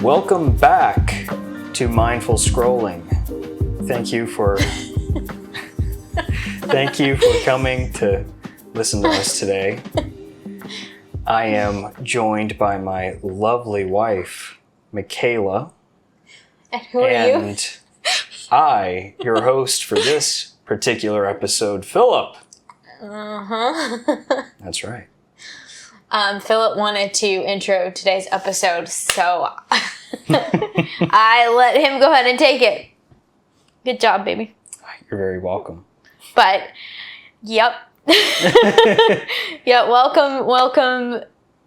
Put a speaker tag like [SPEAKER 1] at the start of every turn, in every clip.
[SPEAKER 1] Welcome back to Mindful Scrolling. Thank you for coming to listen to us today. I am joined by my lovely wife, Michaela.
[SPEAKER 2] And who are you?
[SPEAKER 1] And I, your host for this particular episode, Philip.
[SPEAKER 2] Uh-huh.
[SPEAKER 1] That's right.
[SPEAKER 2] Philip wanted to intro today's episode, so I let him go ahead and take it. Good job, baby.
[SPEAKER 1] You're very welcome.
[SPEAKER 2] But, yep. Yeah, welcome.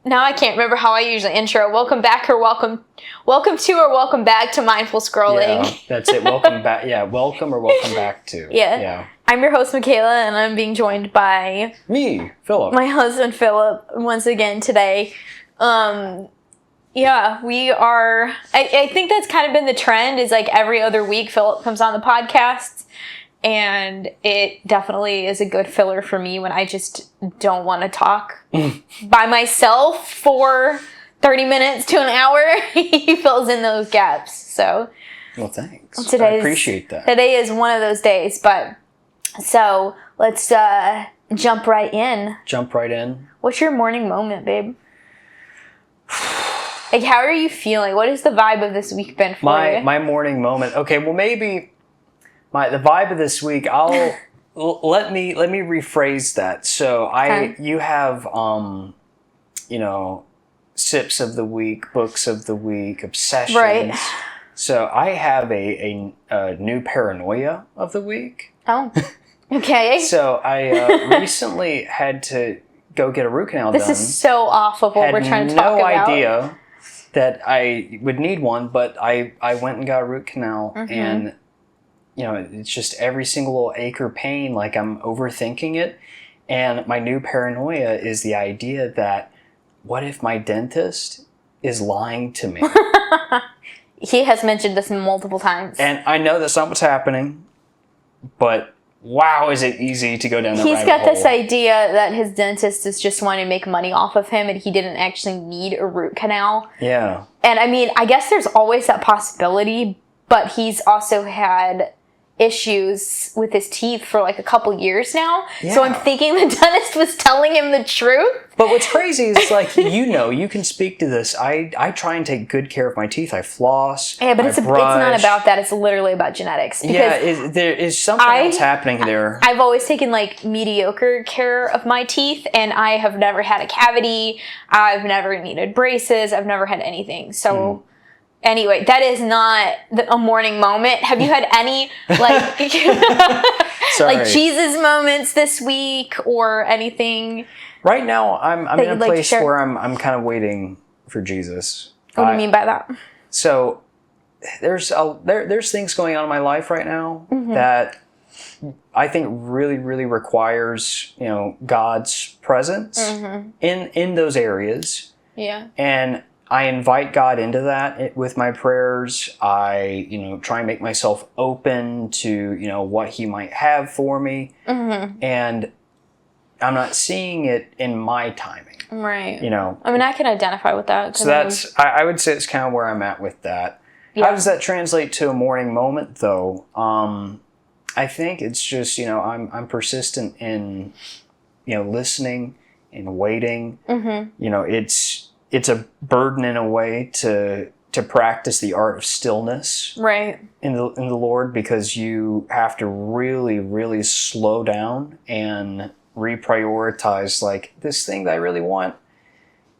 [SPEAKER 2] Now I can't remember how I usually intro. Welcome back or welcome to or welcome back to Mindful Scrolling.
[SPEAKER 1] Yeah, that's it. Welcome back. Yeah, welcome or welcome back to.
[SPEAKER 2] Yeah. I'm your host, Michaela, and I'm being joined by...
[SPEAKER 1] Me, Philip.
[SPEAKER 2] My husband, Philip, once again today. Yeah, we are... I think that's kind of been the trend, is like every other week Philip comes on the podcast, and it definitely is a good filler for me when I just don't want to talk by myself for 30 minutes to an hour. He fills in those gaps, so...
[SPEAKER 1] Well, thanks. I appreciate that.
[SPEAKER 2] Today is one of those days, but... So, let's jump right in.
[SPEAKER 1] Jump right in.
[SPEAKER 2] What's your morning moment, babe? Like, how are you feeling? What has the vibe of this week been for you?
[SPEAKER 1] My morning moment. Okay, well, maybe the vibe of this week, let me rephrase that. So, you have, sips of the week, books of the week, obsessions.
[SPEAKER 2] Right.
[SPEAKER 1] So, I have a new paranoia of the week.
[SPEAKER 2] Oh. Okay.
[SPEAKER 1] So I recently had to go get a root canal done.
[SPEAKER 2] This is so off of what we're trying to talk about.
[SPEAKER 1] Had no idea that I would need one, but I went and got a root canal, and it's just every single little ache or pain, like I'm overthinking it. And my new paranoia is the idea that what if my dentist is lying to me?
[SPEAKER 2] He has mentioned this multiple times.
[SPEAKER 1] And I know that's not what's happening, but wow, is it easy to go down that rabbit hole.
[SPEAKER 2] He's got this idea that his dentist is just wanting to make money off of him and he didn't actually need a root canal.
[SPEAKER 1] Yeah.
[SPEAKER 2] And I mean, I guess there's always that possibility, but he's also had issues with his teeth for like a couple years now. Yeah. So I'm thinking the dentist was telling him the truth.
[SPEAKER 1] But what's crazy is like, you can speak to this. I try and take good care of my teeth. I floss.
[SPEAKER 2] Yeah, but it's not about that. It's literally about genetics.
[SPEAKER 1] Yeah, there is something else happening there.
[SPEAKER 2] I've always taken like mediocre care of my teeth, and I have never had a cavity. I've never needed braces. I've never had anything. So anyway, that is not a morning moment. Have you had any like like Jesus moments this week or anything?
[SPEAKER 1] Right now, I'm in a place where I'm kind of waiting for Jesus.
[SPEAKER 2] What do you mean by that?
[SPEAKER 1] So there's things going on in my life right now that I think really, really requires God's presence in those areas.
[SPEAKER 2] Yeah.
[SPEAKER 1] And I invite God into that with my prayers. I try and make myself open to what He might have for me, and I'm not seeing it in my timing.
[SPEAKER 2] Right. I mean, I can identify with that.
[SPEAKER 1] So I would say it's kind of where I'm at with that. Yeah. How does that translate to a morning moment, though? I think it's just I'm persistent in listening and waiting. It's a burden in a way to practice the art of stillness,
[SPEAKER 2] right, in
[SPEAKER 1] the Lord, because you have to really, really slow down and reprioritize, like, this thing that I really want.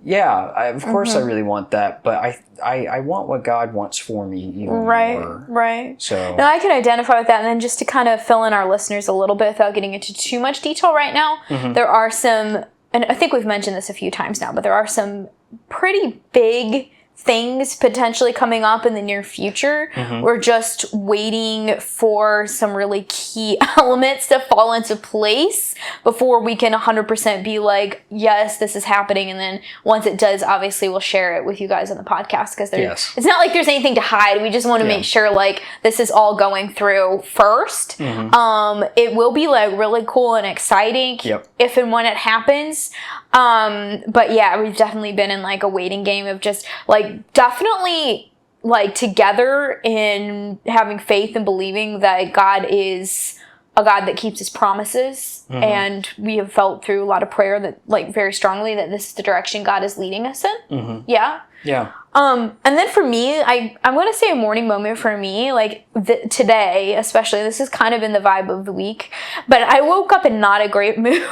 [SPEAKER 1] Yeah, of course I really want that, but I want what God wants for me even more.
[SPEAKER 2] Right.
[SPEAKER 1] So
[SPEAKER 2] now I can identify with that, and then just to kind of fill in our listeners a little bit without getting into too much detail right now, there are some, and I think we've mentioned this a few times now, but there are some pretty big things potentially coming up in the near future. We're just waiting for some really key elements to fall into place before we can 100% be like, yes, this is happening. And then once it does, obviously we'll share it with you guys on the podcast, because it's not like there's anything to hide. We just want to make sure like this is all going through first. It will be like really cool and exciting if and when it happens. But yeah, we've definitely been in like a waiting game of just like definitely like together in having faith and believing that God is a God that keeps his promises. Mm-hmm. And we have felt through a lot of prayer that like very strongly that this is the direction God is leading us in. Mm-hmm. Yeah.
[SPEAKER 1] Yeah.
[SPEAKER 2] And then for me, I'm going to say a morning moment for me, like today, especially, this is kind of in the vibe of the week, but I woke up in not a great mood.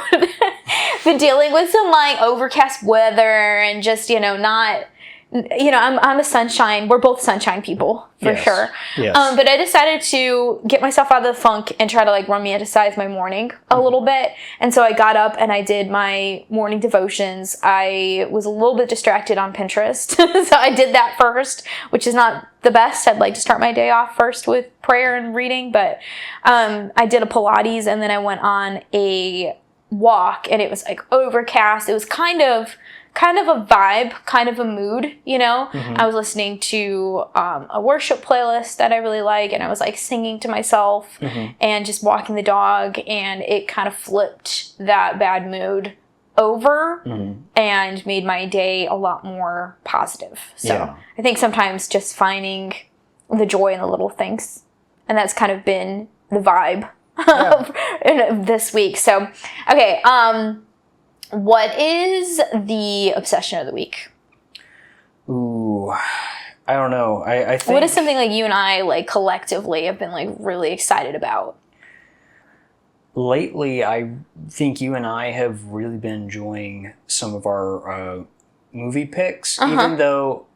[SPEAKER 2] Been dealing with some like overcast weather and just, not, I'm a sunshine. We're both sunshine people for sure. Yes. But I decided to get myself out of the funk and try to like romanticize my morning a little bit. And so I got up and I did my morning devotions. I was a little bit distracted on Pinterest. So I did that first, which is not the best. I'd like to start my day off first with prayer and reading, but I did a Pilates and then I went on a walk and it was like overcast. It was kind of a vibe, kind of a mood, Mm-hmm. I was listening to a worship playlist that I really like, and I was like singing to myself mm-hmm. and just walking the dog, and it kind of flipped that bad mood over mm-hmm. and made my day a lot more positive. So I think sometimes just finding the joy in the little things, and that's kind of been the vibe of this week. So, okay, what is the obsession of the week?
[SPEAKER 1] Ooh, I don't know. I think...
[SPEAKER 2] What is something like you and I like collectively have been like really excited about?
[SPEAKER 1] Lately, I think you and I have really been enjoying some of our movie picks, uh-huh. even though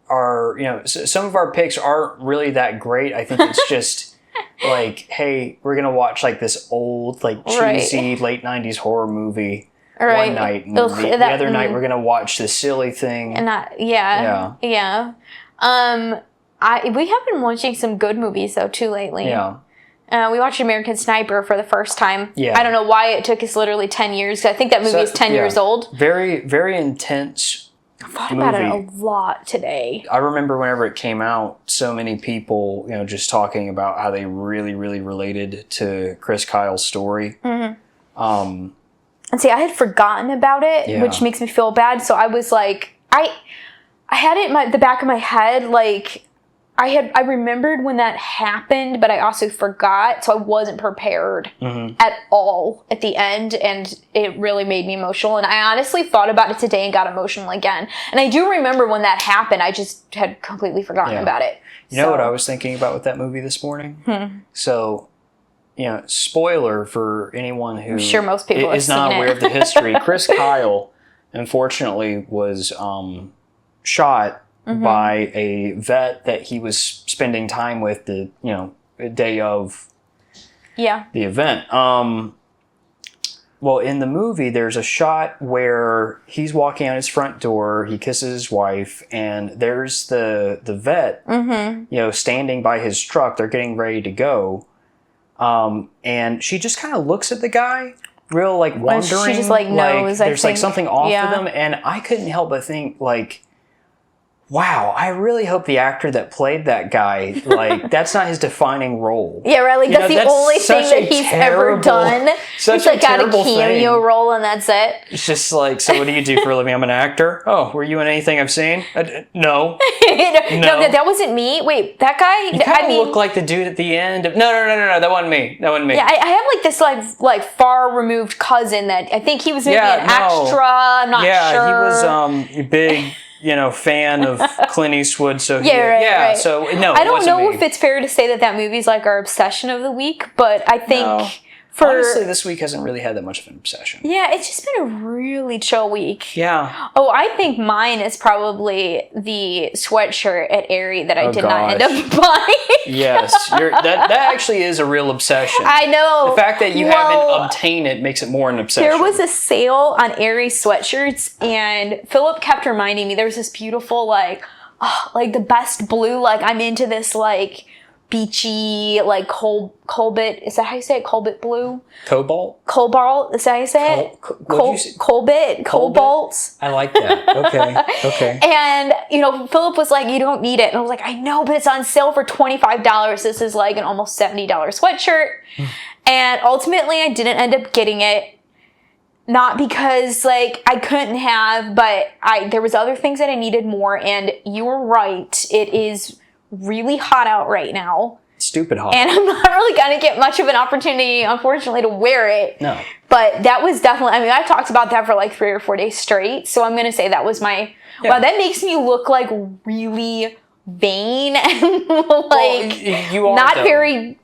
[SPEAKER 1] some of our picks aren't really that great. I think it's just like, hey, we're gonna watch like this old, like cheesy late 90s horror movie. Right. One night, and the other night we're gonna watch this silly thing. And
[SPEAKER 2] we have been watching some good movies though too lately. Yeah. We watched American Sniper for the first time. Yeah. I don't know why it took us literally 10 years. I think that movie is 10 years old.
[SPEAKER 1] Very, very intense.
[SPEAKER 2] I thought about it a lot today.
[SPEAKER 1] I remember whenever it came out, so many people, just talking about how they really, really related to Chris Kyle's story. Mm-hmm.
[SPEAKER 2] And see, I had forgotten about it, which makes me feel bad. So I was like, I had it in the back of my head, like I remembered when that happened, but I also forgot, so I wasn't prepared mm-hmm. at all at the end, and it really made me emotional. And I honestly thought about it today and got emotional again. And I do remember when that happened. I just had completely forgotten about it.
[SPEAKER 1] You know what I was thinking about with that movie this morning? So. Spoiler for anyone who
[SPEAKER 2] I'm sure most people
[SPEAKER 1] is not aware of the history. Chris Kyle, unfortunately, was shot mm-hmm. by a vet that he was spending time with the day of the event. Well, in the movie, there's a shot where he's walking out his front door, he kisses his wife, and there's the vet, mm-hmm. Standing by his truck. They're getting ready to go. And she just kind of looks at the guy, real like wondering. She just like knows. There's like something off with him, and I couldn't help but think like, wow, I really hope the actor that played that guy, like, that's not his defining role.
[SPEAKER 2] Yeah, right. Like, that's the only thing that he's ever done. He's like got a cameo role and that's it.
[SPEAKER 1] It's just like, so what do you do for a living? I'm an actor. Oh, were you in anything I've seen? No.
[SPEAKER 2] No, that wasn't me. Wait, that guy?
[SPEAKER 1] You kind of look like the dude at the end of, no, that wasn't me.
[SPEAKER 2] Yeah, I have like this like far removed cousin that I think he was maybe an extra. I'm not sure.
[SPEAKER 1] Yeah, he was big. Fan of Clint Eastwood. So
[SPEAKER 2] right.
[SPEAKER 1] So no,
[SPEAKER 2] I don't know if it's fair to say that movie's like our obsession of the week, but I think
[SPEAKER 1] honestly, this week hasn't really had that much of an obsession.
[SPEAKER 2] Yeah, it's just been a really chill week.
[SPEAKER 1] Yeah.
[SPEAKER 2] Oh, I think mine is probably the sweatshirt at Aerie that I did not end up buying.
[SPEAKER 1] Yes, that actually is a real obsession.
[SPEAKER 2] I know.
[SPEAKER 1] The fact that you haven't obtained it makes it more an obsession.
[SPEAKER 2] There was a sale on Aerie sweatshirts, and Philip kept reminding me there was this beautiful like the best blue. Like I'm into this like beachy, like Colbit. Is that how you say it? Colbit blue?
[SPEAKER 1] Cobalt?
[SPEAKER 2] Is that how you say it? Colbit. Cobalt.
[SPEAKER 1] I like that. Okay.
[SPEAKER 2] And, Philip was like, you don't need it. And I was like, I know, but it's on sale for $25. This is like an almost $70 sweatshirt. And ultimately, I didn't end up getting it. Not because, like, I couldn't have, but there was other things that I needed more. And you were right. It is really hot out right now.
[SPEAKER 1] Stupid hot.
[SPEAKER 2] And I'm not really going to get much of an opportunity, unfortunately, to wear it.
[SPEAKER 1] No.
[SPEAKER 2] But that was definitely, I mean, I talked about that for like 3 or 4 days straight. So I'm going to say that was my, wow, that makes me look like really vain and like
[SPEAKER 1] you are,
[SPEAKER 2] not
[SPEAKER 1] though.
[SPEAKER 2] Very,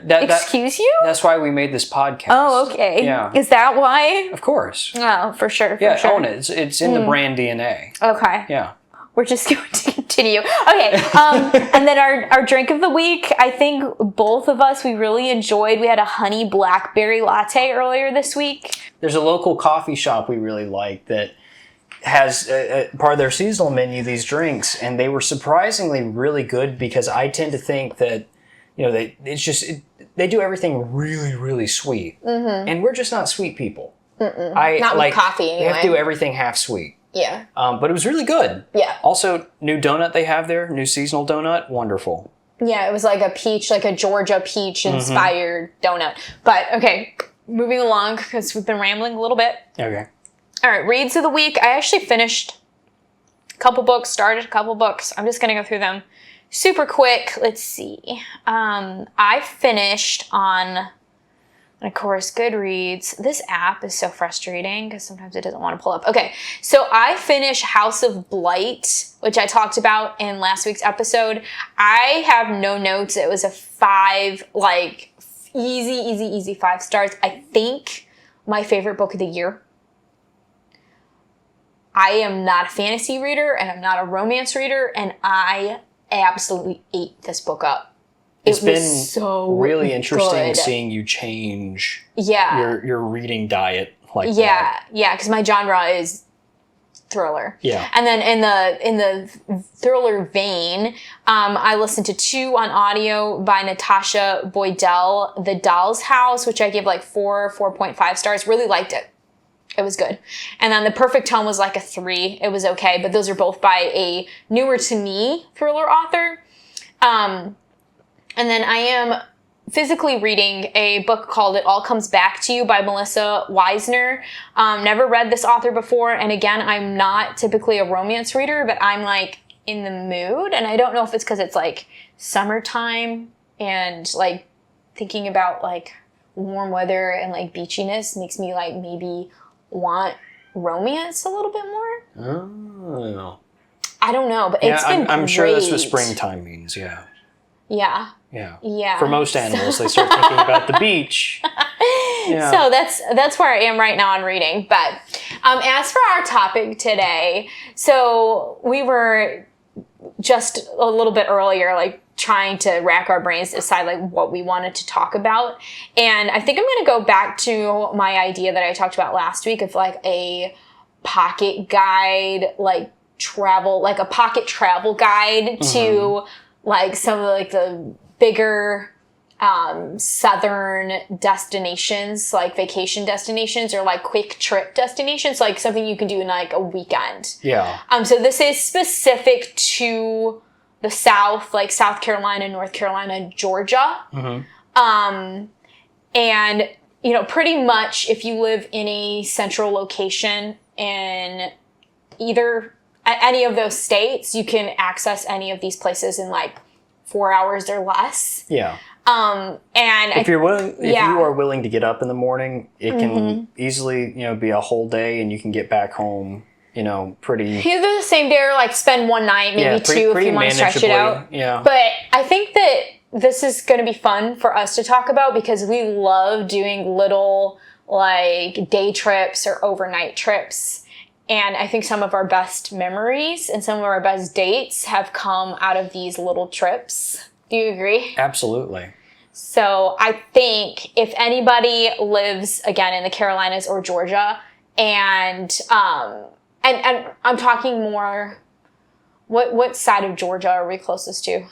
[SPEAKER 2] excuse you?
[SPEAKER 1] That's why we made this podcast.
[SPEAKER 2] Oh, okay.
[SPEAKER 1] Yeah.
[SPEAKER 2] Is that why?
[SPEAKER 1] Of course.
[SPEAKER 2] Oh, for sure.
[SPEAKER 1] Own it. It's in the brand DNA.
[SPEAKER 2] Okay.
[SPEAKER 1] Yeah.
[SPEAKER 2] We're just going to continue. Okay. And then our drink of the week, I think both of us, we really enjoyed. We had a honey blackberry latte earlier this week.
[SPEAKER 1] There's a local coffee shop we really like that has part of their seasonal menu, these drinks, and they were surprisingly really good because I tend to think that, they do everything really, really sweet. Mm-hmm. And we're just not sweet people.
[SPEAKER 2] Not with coffee, anyway.
[SPEAKER 1] We have to do everything half sweet.
[SPEAKER 2] Yeah.
[SPEAKER 1] But it was really good.
[SPEAKER 2] Yeah.
[SPEAKER 1] Also, new donut they have there, new seasonal donut, wonderful.
[SPEAKER 2] Yeah, it was like a peach, like a Georgia peach inspired donut. But, okay, moving along because we've been rambling a little bit.
[SPEAKER 1] Okay.
[SPEAKER 2] All right, reads of the week. I actually finished a couple books, started a couple books. I'm just going to go through them super quick. Let's see. I finished on, of course, Goodreads. This app is so frustrating because sometimes it doesn't want to pull up. Okay, so I finished House of Blight, which I talked about in last week's episode. I have no notes. It was a 5, like, easy 5 stars. I think my favorite book of the year. I am not a fantasy reader and I'm not a romance reader, and I absolutely ate this book up.
[SPEAKER 1] It's been
[SPEAKER 2] so
[SPEAKER 1] really interesting
[SPEAKER 2] good.
[SPEAKER 1] seeing you change your reading diet like that.
[SPEAKER 2] Yeah, because my genre is thriller.
[SPEAKER 1] Yeah.
[SPEAKER 2] And then in the thriller vein, I listened to 2 on audio by Natasha Boydell, The Doll's House, which I gave like 4.5 stars. Really liked it. It was good. And then The Perfect Home was like a 3. It was okay, but those are both by a newer to me thriller author. And then I am physically reading a book called It All Comes Back to You by Melissa Weisner. Never read this author before. And again, I'm not typically a romance reader, but I'm like in the mood. And I don't know if it's because it's like summertime and like thinking about like warm weather and like beachiness makes me like maybe want romance a little bit more.
[SPEAKER 1] Oh.
[SPEAKER 2] I don't know, but it's been
[SPEAKER 1] I'm
[SPEAKER 2] great.
[SPEAKER 1] sure that's what springtime means, yeah.
[SPEAKER 2] Yeah.
[SPEAKER 1] Yeah.
[SPEAKER 2] Yeah.
[SPEAKER 1] For most animals, they start thinking about the beach. Yeah.
[SPEAKER 2] So that's where I am right now in reading. But as for our topic today, so we were just a little bit earlier, like trying to rack our brains to decide like what we wanted to talk about. And I think I'm going to go back to my idea that I talked about last week of like a pocket guide, like travel, like a pocket travel guide to like some of like the bigger southern destinations, like vacation destinations or like quick trip destinations, like something you can do in like a weekend.
[SPEAKER 1] Yeah.
[SPEAKER 2] So this is specific to the South, like South Carolina, North Carolina, Georgia. And, you know, pretty much if you live in a central location in either any of those states, you can access any of these places in like 4 hours or less.
[SPEAKER 1] Yeah.
[SPEAKER 2] And
[SPEAKER 1] if you are willing to get up in the morning, it can easily, be a whole day and you can get back home, pretty.
[SPEAKER 2] Either the same day or like spend one night, maybe 2 if you want to stretch it out.
[SPEAKER 1] Yeah.
[SPEAKER 2] But I think that this is going to be fun for us to talk about because we love doing little like day trips or overnight trips. And I think some of our best memories and some of our best dates have come out of these little trips. Do you agree?
[SPEAKER 1] Absolutely.
[SPEAKER 2] So I think if anybody lives, again, in the Carolinas or Georgia, and I'm talking more, what side of Georgia are we closest to?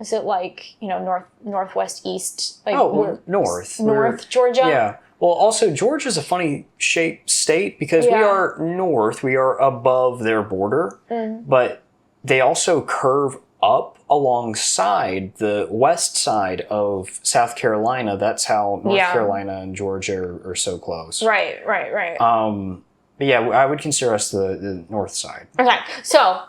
[SPEAKER 2] Is it like, northwest, east? Like
[SPEAKER 1] north.
[SPEAKER 2] North Georgia?
[SPEAKER 1] Yeah. Well, also, Georgia's a funny shaped state because we are north, we are above their border, but they also curve up alongside the west side of South Carolina. That's how North Carolina and Georgia are so close.
[SPEAKER 2] Right.
[SPEAKER 1] But yeah, I would consider us the north side.
[SPEAKER 2] Okay, so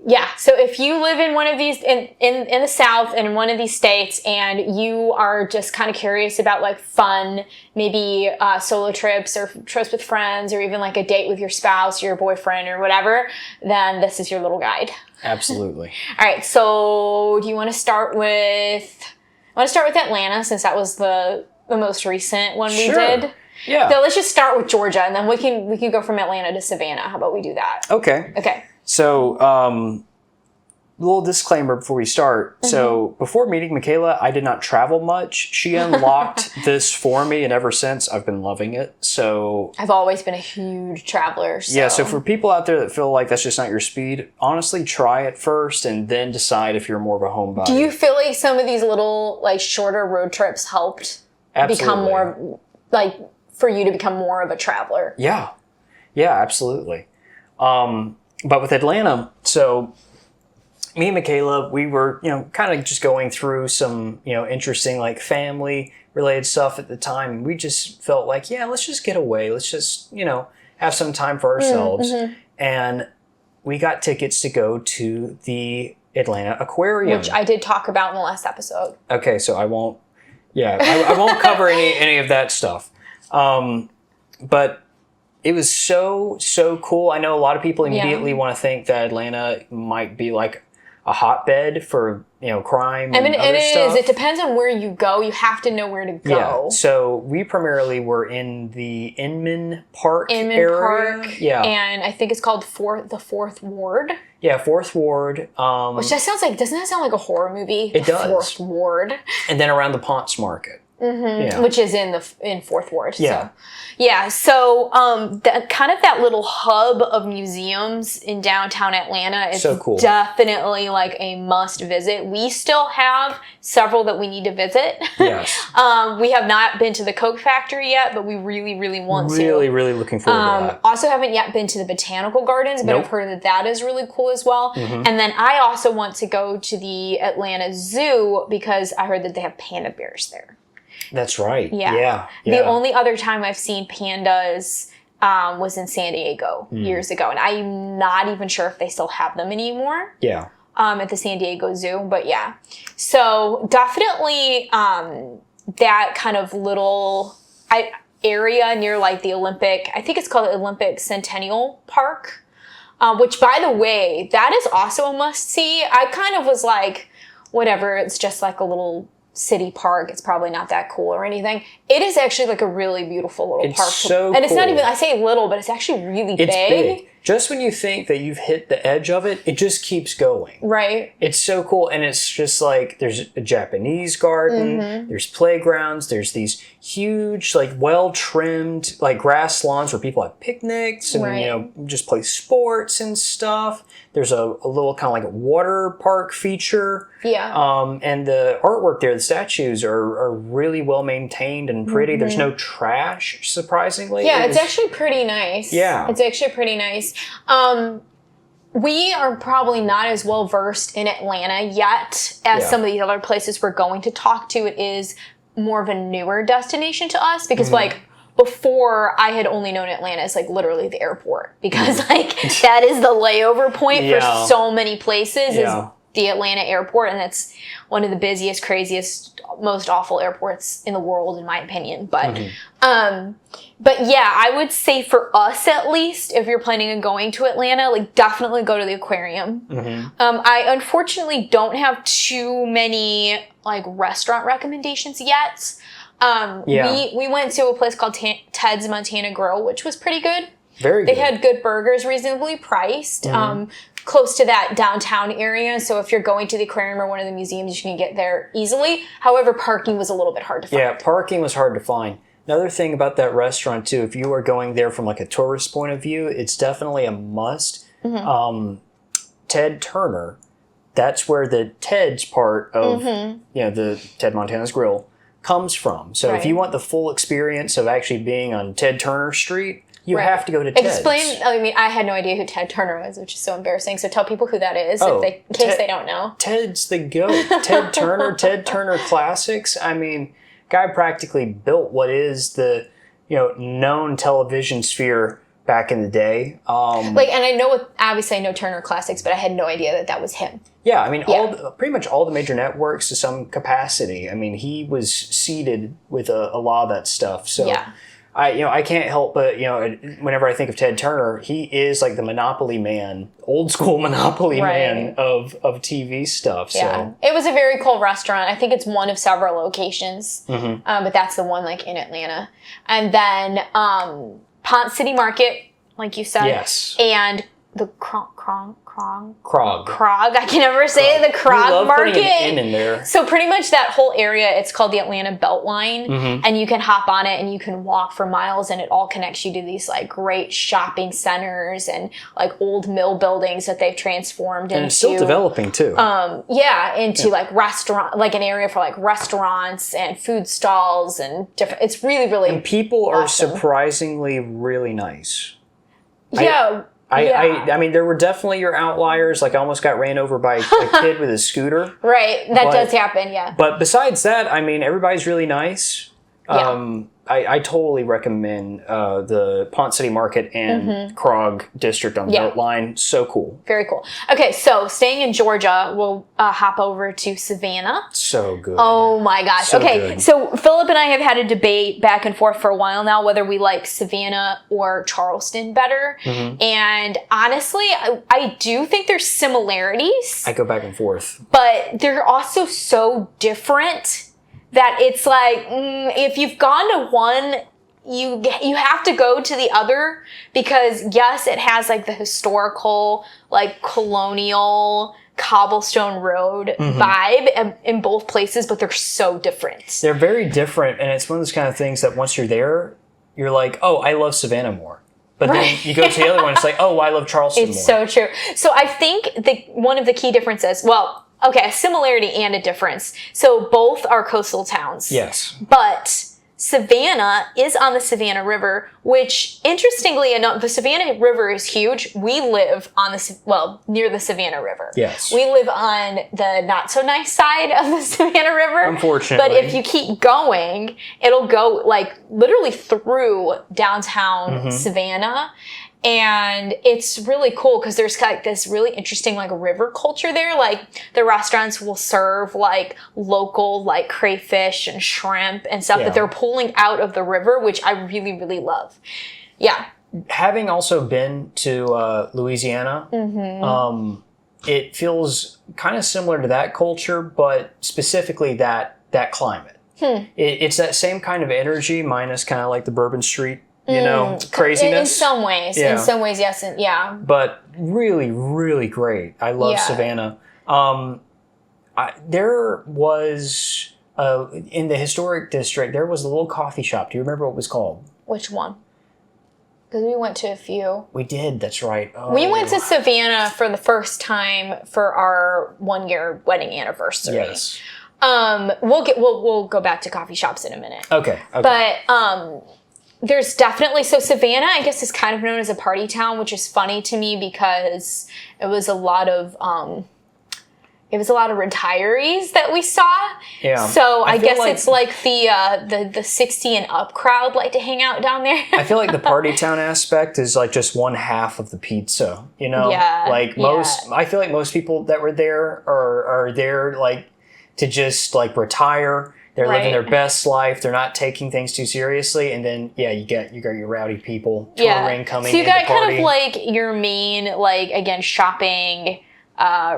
[SPEAKER 2] Yeah, so if you live in one of these, in the South, in one of these states, and you are just kind of curious about like fun, maybe solo trips or trips with friends, or even like a date with your spouse, your boyfriend, or whatever, then this is your little guide.
[SPEAKER 1] Absolutely.
[SPEAKER 2] All right, so do you want to start with, Atlanta, since that was the most recent one we did?
[SPEAKER 1] Yeah.
[SPEAKER 2] So let's just start with Georgia, and then we can go from Atlanta to Savannah. How about we do that?
[SPEAKER 1] Okay.
[SPEAKER 2] Okay.
[SPEAKER 1] So, little disclaimer before we start. So, before meeting Michaela, I did not travel much. She unlocked this for me, and ever since, I've been loving it. So,
[SPEAKER 2] I've always been a huge traveler. So.
[SPEAKER 1] Yeah, so for people out there that feel like that's just not your speed, honestly, try it first and then decide if you're more of a homebody.
[SPEAKER 2] Do you feel like some of these little, like, shorter road trips helped become more, like, for you to become more of a traveler?
[SPEAKER 1] Yeah. Yeah, absolutely. But with Atlanta, so me and Michaela, we were, kind of just going through some, interesting like family related stuff at the time. We just felt like, yeah, let's just get away. Let's just, have some time for ourselves. And we got tickets to go to the Atlanta Aquarium.
[SPEAKER 2] Which I did talk about in the last episode.
[SPEAKER 1] Okay, so I won't cover any of that stuff. But it was so cool. I know a lot of people immediately want to think that Atlanta might be like a hotbed for, crime and other stuff.
[SPEAKER 2] It depends on where you go. You have to know where to go.
[SPEAKER 1] Yeah. So we primarily were in the Inman Park area. Yeah.
[SPEAKER 2] And I think it's called the Fourth Ward.
[SPEAKER 1] Yeah, Fourth Ward.
[SPEAKER 2] Which doesn't that sound like a horror movie?
[SPEAKER 1] It does.
[SPEAKER 2] Fourth Ward.
[SPEAKER 1] And then around the Ponce Market.
[SPEAKER 2] Yeah. Which is in Fourth Ward.
[SPEAKER 1] Yeah.
[SPEAKER 2] So that little hub of museums in downtown Atlanta is
[SPEAKER 1] so cool.
[SPEAKER 2] Definitely like a must visit. We still have several that we need to visit.
[SPEAKER 1] Yes.
[SPEAKER 2] We have not been to the Coke Factory yet, but we really, really want to.
[SPEAKER 1] Really looking forward to that.
[SPEAKER 2] Also haven't yet been to the Botanical Gardens, but I've heard that is really cool as well. And then I also want to go to the Atlanta Zoo because I heard that they have panda bears there.
[SPEAKER 1] That's right.
[SPEAKER 2] Yeah. The only other time I've seen pandas was in San Diego years ago. And I'm not even sure if they still have them anymore.
[SPEAKER 1] Yeah.
[SPEAKER 2] At the San Diego Zoo. But yeah. So definitely that kind of little area near like the Olympic, I think it's called the Olympic Centennial Park. Which, by the way, that is also a must-see. I kind of was like, whatever, it's just like a little city park. It's probably not that cool or anything. It is actually like a really beautiful little park.
[SPEAKER 1] And
[SPEAKER 2] it's not even, I say little, but it's actually really big.
[SPEAKER 1] It's big. Just when you think that you've hit the edge of it, it just keeps going.
[SPEAKER 2] Right.
[SPEAKER 1] It's so cool. And it's just like, there's a Japanese garden, there's playgrounds, there's these huge, like well-trimmed, like grass lawns where people have picnics and, just play sports and stuff. There's a little kind of like a water park feature.
[SPEAKER 2] Yeah.
[SPEAKER 1] And the artwork there, the statues are really well maintained and pretty. There's no trash, surprisingly.
[SPEAKER 2] Yeah, it's actually pretty nice.
[SPEAKER 1] Yeah.
[SPEAKER 2] It's actually pretty nice. We are probably not as well versed in Atlanta yet as some of these other places we're going to talk to. It is more of a newer destination to us because like before I had only known Atlanta as like literally the airport because like that is the layover point for so many places is the Atlanta airport, and that's one of the busiest, craziest, most awful airports in the world, in my opinion. But, but yeah, I would say for us at least, if you're planning on going to Atlanta, like definitely go to the aquarium. I unfortunately don't have too many like restaurant recommendations yet. We went to a place called Ted's Montana Grill, which was pretty good.
[SPEAKER 1] Very good.
[SPEAKER 2] They had good burgers, reasonably priced. Close to that downtown area. So if you're going to the aquarium or one of the museums, you can get there easily. However, parking was a little bit hard to find.
[SPEAKER 1] Yeah, parking was hard to find. Another thing about that restaurant too, if you are going there from like a tourist point of view, it's definitely a must. Ted Turner, that's where the Ted's part of, the Ted Montana's Grill comes from. So if you want the full experience of actually being on Ted Turner Street, you have to go to Ted's.
[SPEAKER 2] Explain, I had no idea who Ted Turner was, which is so embarrassing. So tell people who that is in case they don't know.
[SPEAKER 1] Ted's the GOAT. Ted Turner Classics. I mean, guy practically built what is the, known television sphere back in the day.
[SPEAKER 2] And obviously I know Turner Classics, but I had no idea that was him.
[SPEAKER 1] Yeah, I mean, pretty much all the major networks to some capacity. I mean, he was seeded with a lot of that stuff. So I can't help but, whenever I think of Ted Turner, he is like the monopoly man, old school monopoly man of TV stuff. So.
[SPEAKER 2] Yeah, it was a very cool restaurant. I think it's one of several locations, but that's the one like in Atlanta. And then Ponce City Market, like you said.
[SPEAKER 1] Yes.
[SPEAKER 2] And the Krog. I can never say it. The Krog Market.
[SPEAKER 1] Putting an in there.
[SPEAKER 2] So pretty much that whole area, it's called the Atlanta Beltline, and you can hop on it and you can walk for miles, and it all connects you to these like great shopping centers and like old mill buildings that they've transformed into.
[SPEAKER 1] And it's still developing too.
[SPEAKER 2] Into like restaurant, like an area for like restaurants and food stalls and different. It's really, really.
[SPEAKER 1] And people are surprisingly really nice.
[SPEAKER 2] Yeah.
[SPEAKER 1] I mean, there were definitely your outliers. Like, I almost got ran over by a kid with a scooter.
[SPEAKER 2] Right. That does happen, yeah.
[SPEAKER 1] But besides that, I mean, everybody's really nice. I totally recommend the Ponce City Market and Krog District on the Beltline. So cool.
[SPEAKER 2] Very cool. Okay, so staying in Georgia, we'll hop over to Savannah.
[SPEAKER 1] So good.
[SPEAKER 2] Oh my gosh.
[SPEAKER 1] So
[SPEAKER 2] okay,
[SPEAKER 1] good.
[SPEAKER 2] So Philip and I have had a debate back and forth for a while now whether we like Savannah or Charleston better. And honestly, I do think there's similarities.
[SPEAKER 1] I go back and forth.
[SPEAKER 2] But they're also so different that it's like, if you've gone to one, you have to go to the other because, yes, it has like the historical, like colonial cobblestone road vibe in both places, but they're so different.
[SPEAKER 1] They're very different, and it's one of those kind of things that once you're there, you're like, oh, I love Savannah more. But then you go to the other one, it's like, oh, I love Charleston more.
[SPEAKER 2] It's so true. So I think one of the key differences, a similarity and a difference. So both are coastal towns.
[SPEAKER 1] Yes.
[SPEAKER 2] But Savannah is on the Savannah River, which, interestingly enough, the Savannah River is huge. We live on near the Savannah River.
[SPEAKER 1] Yes.
[SPEAKER 2] We live on the not so nice side of the Savannah River.
[SPEAKER 1] Unfortunately.
[SPEAKER 2] But if you keep going, it'll go like literally through downtown Savannah. And it's really cool because there's like this really interesting like river culture there. Like the restaurants will serve like local like crayfish and shrimp and stuff that they're pulling out of the river, which I really, really love. Yeah.
[SPEAKER 1] Having also been to Louisiana, it feels kind of similar to that culture, but specifically that climate. It's that same kind of energy minus kind of like the Bourbon Street. Craziness.
[SPEAKER 2] In some ways.
[SPEAKER 1] Yeah.
[SPEAKER 2] In some ways, yes. Yeah.
[SPEAKER 1] But really, really great. I love Savannah. There was, in the historic district, there was a little coffee shop. Do you remember what it was called?
[SPEAKER 2] Which one? Because we went to a few.
[SPEAKER 1] We did. That's right. Oh.
[SPEAKER 2] We went to Savannah for the first time for our 1-year wedding anniversary.
[SPEAKER 1] Yes.
[SPEAKER 2] We'll go back to coffee shops in a minute.
[SPEAKER 1] Okay.
[SPEAKER 2] But there's definitely, so Savannah, I guess, is kind of known as a party town, which is funny to me because it was a lot of retirees that we saw. Yeah. So I guess it's like the 60 and up crowd like to hang out down there.
[SPEAKER 1] I feel like the party town aspect is like just one half of the pizza,
[SPEAKER 2] Yeah.
[SPEAKER 1] Like I feel like most people that were there are there like to just like retire. They're living their best life. They're not taking things too seriously. And then, you got your rowdy people touring, coming in.
[SPEAKER 2] So you got kind of like your main, like, again, shopping,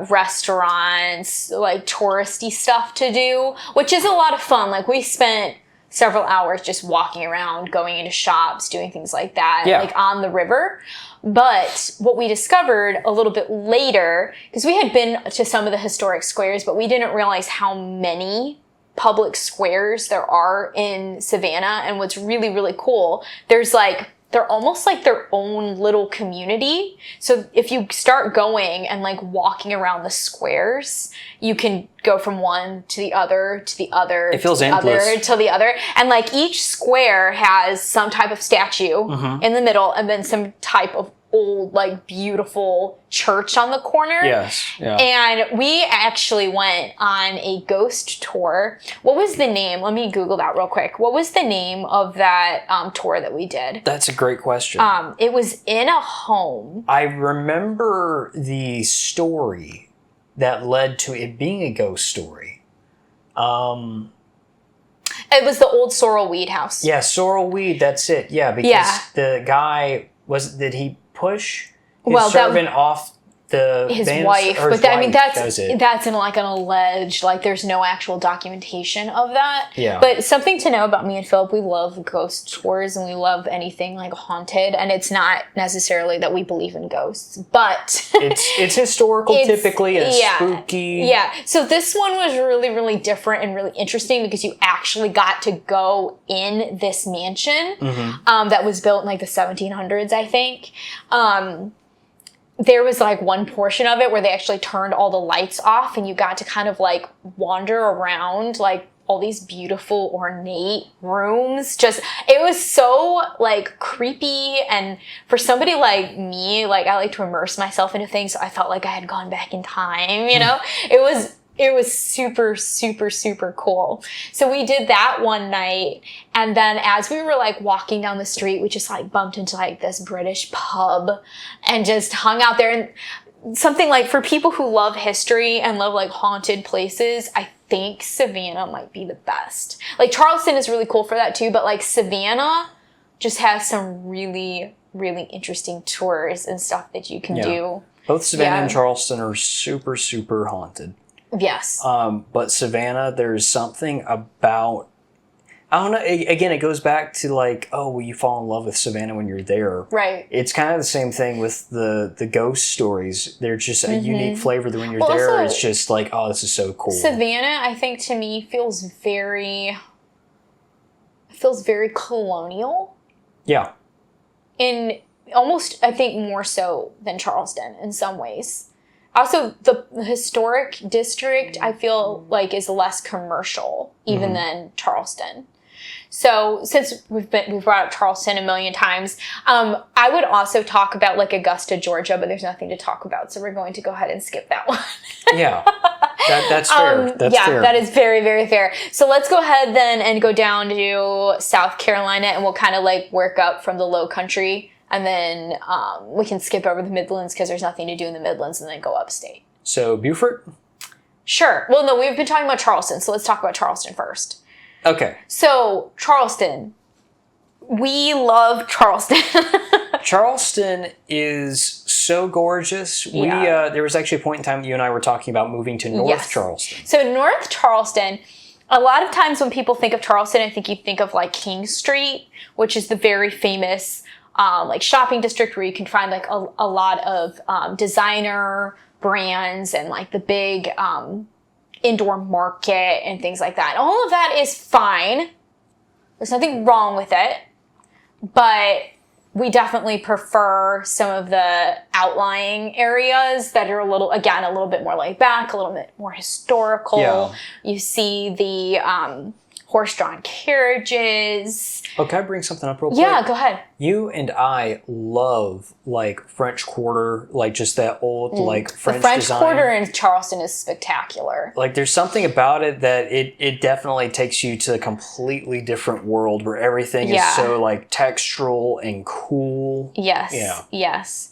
[SPEAKER 2] restaurants, like touristy stuff to do, which is a lot of fun. Like we spent several hours just walking around, going into shops, doing things like that, like on the river. But what we discovered a little bit later, because we had been to some of the historic squares, but we didn't realize how many public squares there are in Savannah. And what's really, really cool, they're almost like their own little community. So if you start going and like walking around the squares, you can go from one to the other, to the other,
[SPEAKER 1] it feels
[SPEAKER 2] to the
[SPEAKER 1] endless.
[SPEAKER 2] other, to the other. And like each square has some type of statue in the middle and then some type of old, like, beautiful church on the corner.
[SPEAKER 1] Yes. Yeah.
[SPEAKER 2] And we actually went on a ghost tour. What was the name? Let me Google that real quick. What was the name of that tour that we did?
[SPEAKER 1] That's a great question.
[SPEAKER 2] It was in a home.
[SPEAKER 1] I remember the story that led to it being a ghost story.
[SPEAKER 2] It was the old sorrel weed house.
[SPEAKER 1] Yeah, sorrel weed. That's it. Yeah, because the guy did he push his servant off
[SPEAKER 2] his wife, but that's in like an alleged, like there's no actual documentation of that.
[SPEAKER 1] Yeah.
[SPEAKER 2] But something to know about me and Philip, we love ghost tours and we love anything like haunted, and it's not necessarily that we believe in ghosts, but
[SPEAKER 1] it's historical typically and spooky.
[SPEAKER 2] Yeah. So this one was really, really different and really interesting because you actually got to go in this mansion that was built in like the 1700s, I think. There was like one portion of it where they actually turned all the lights off and you got to kind of like wander around like all these beautiful ornate rooms. It was so like creepy, and for somebody like me, like I like to immerse myself into things, so I felt like I had gone back in time, you know? It was super, super, super cool. So we did that one night, and then as we were like walking down the street, we just like bumped into like this British pub and just hung out there. And something like, for people who love history and love like haunted places, I think Savannah might be the best. Like Charleston is really cool for that too, but like Savannah just has some really, really interesting tours and stuff that you can do.
[SPEAKER 1] Both Savannah and Charleston are super, super haunted.
[SPEAKER 2] Yes.
[SPEAKER 1] But Savannah, there's something about, I don't know, again, it goes back to like, oh, well, you fall in love with Savannah when you're there.
[SPEAKER 2] Right.
[SPEAKER 1] It's kind of the same thing with the ghost stories. They're just a unique flavor that when you're there,
[SPEAKER 2] also,
[SPEAKER 1] it's just like, oh, this is so cool.
[SPEAKER 2] Savannah, I think to me feels very colonial.
[SPEAKER 1] Yeah.
[SPEAKER 2] In almost, I think, more so than Charleston in some ways. Also, the historic district, I feel like, is less commercial even than Charleston. So since we've brought up Charleston a million times, I would also talk about like Augusta, Georgia, but there's nothing to talk about, so we're going to go ahead and skip that one.
[SPEAKER 1] Yeah, that's fair. That's fair.
[SPEAKER 2] That is very, very fair. So let's go ahead then and go down to South Carolina, and we'll kind of like work up from the Low Country. And then we can skip over the Midlands because there's nothing to do in the Midlands, and then go upstate.
[SPEAKER 1] So Beaufort?
[SPEAKER 2] Sure. Well, no, we've been talking about Charleston, so let's talk about Charleston first.
[SPEAKER 1] Okay.
[SPEAKER 2] So Charleston. We love Charleston.
[SPEAKER 1] Charleston is so gorgeous. There was actually a point in time you and I were talking about moving to North Charleston.
[SPEAKER 2] So North Charleston, a lot of times when people think of Charleston, I think you think of like King Street, which is the very famous like shopping district where you can find like a lot of designer brands and like the big indoor market and things like that. All of that is fine. There's nothing wrong with it, but we definitely prefer some of the outlying areas that are a little bit more laid back, a little bit more historical. Yeah. You see the horse-drawn carriages.
[SPEAKER 1] Oh, can I bring something up real quick?
[SPEAKER 2] Yeah, go ahead.
[SPEAKER 1] You and I love like French Quarter, like just that old like French design.
[SPEAKER 2] The French Quarter in Charleston is spectacular.
[SPEAKER 1] Like there's something about it that it definitely takes you to a completely different world where everything is so like textural and cool.
[SPEAKER 2] Yes. Yeah. Yes.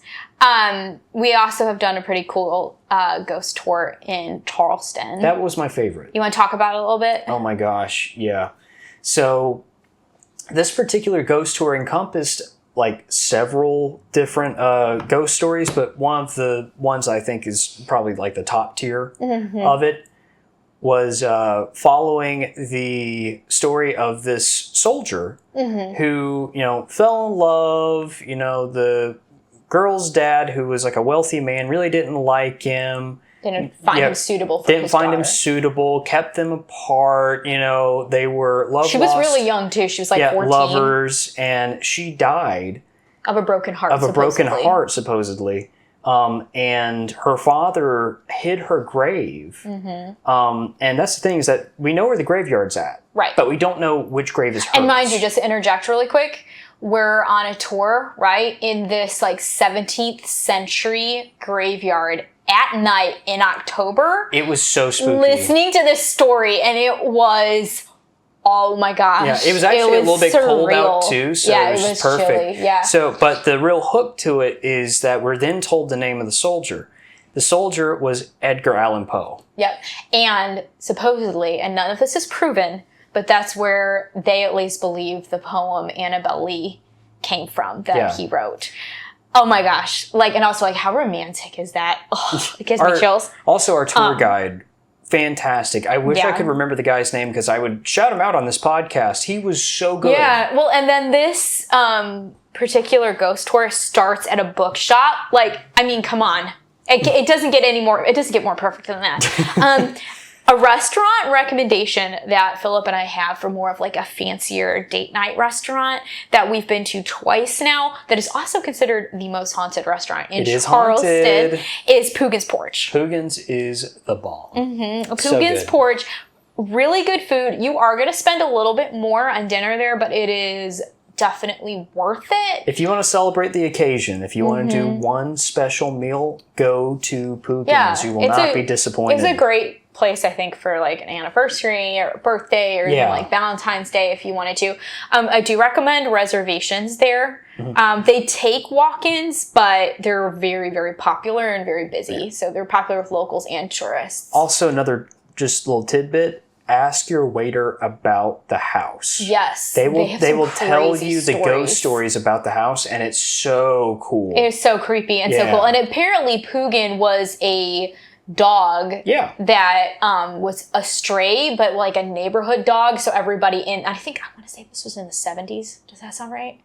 [SPEAKER 2] We also have done a pretty cool ghost tour in Charleston.
[SPEAKER 1] That was my favorite.
[SPEAKER 2] You want to talk about it a little bit?
[SPEAKER 1] Oh my gosh, yeah. So this particular ghost tour encompassed like several different ghost stories, but one of the ones I think is probably like the top tier of it was following the story of this soldier who, fell in love, the girl's dad, who was like a wealthy man, really didn't like him.
[SPEAKER 2] Didn't find him suitable for his daughter.
[SPEAKER 1] Him suitable, kept them apart, they were
[SPEAKER 2] She was really young too. She was like 14.
[SPEAKER 1] Lovers, and she died.
[SPEAKER 2] Of a broken heart,
[SPEAKER 1] supposedly. And her father hid her grave. And that's the thing, is that we know where the graveyard's at.
[SPEAKER 2] Right.
[SPEAKER 1] But we don't know which grave is hers.
[SPEAKER 2] And mind you, just to interject really quick, we're on a tour, right, in this like 17th century graveyard at night in October.
[SPEAKER 1] It was so spooky.
[SPEAKER 2] Listening to this story, and it was, oh my gosh.
[SPEAKER 1] Yeah, it was actually a little bit cold out too, so
[SPEAKER 2] yeah,
[SPEAKER 1] it was perfect.
[SPEAKER 2] Chilly, yeah.
[SPEAKER 1] So, but the real hook to it is that we're then told the name of the soldier. The soldier was Edgar Allan Poe.
[SPEAKER 2] Yep. And supposedly, and none of this is proven, but that's where they at least believe the poem Annabel Lee came from that he wrote. Oh my gosh. Like, and also like, how romantic is that? Oh, it gives me chills.
[SPEAKER 1] Also our tour guide, fantastic. I wish I could remember the guy's name because I would shout him out on this podcast. He was so good.
[SPEAKER 2] Yeah. Well, and then this particular ghost tour starts at a bookshop. Like, I mean, come on. It doesn't get any more, it doesn't get more perfect than that. A restaurant recommendation that Philip and I have for more of like a fancier date night restaurant that we've been to twice now, that is also considered the most haunted restaurant in Charleston, is Poogan's Porch.
[SPEAKER 1] Poogan's is the bomb.
[SPEAKER 2] Poogan's Porch, really good food. You are going to spend a little bit more on dinner there, but it is definitely worth it.
[SPEAKER 1] If you want to celebrate the occasion, if you want to do one special meal, go to Poogan's. You will not be disappointed.
[SPEAKER 2] It's a great place, I think, for like an anniversary or birthday or even like Valentine's Day if you wanted to. I do recommend reservations there. They take walk-ins, but they're very, very popular and very busy. So they're popular with locals and tourists.
[SPEAKER 1] Also, another just little tidbit. Ask your waiter about the house.
[SPEAKER 2] Yes.
[SPEAKER 1] They will tell you the ghost stories about the house, and it's so cool.
[SPEAKER 2] It is so creepy and so cool. And apparently Poogan was a dog that was a stray, but like a neighborhood dog. So everybody I want to say this was in the 70s. Does that sound right?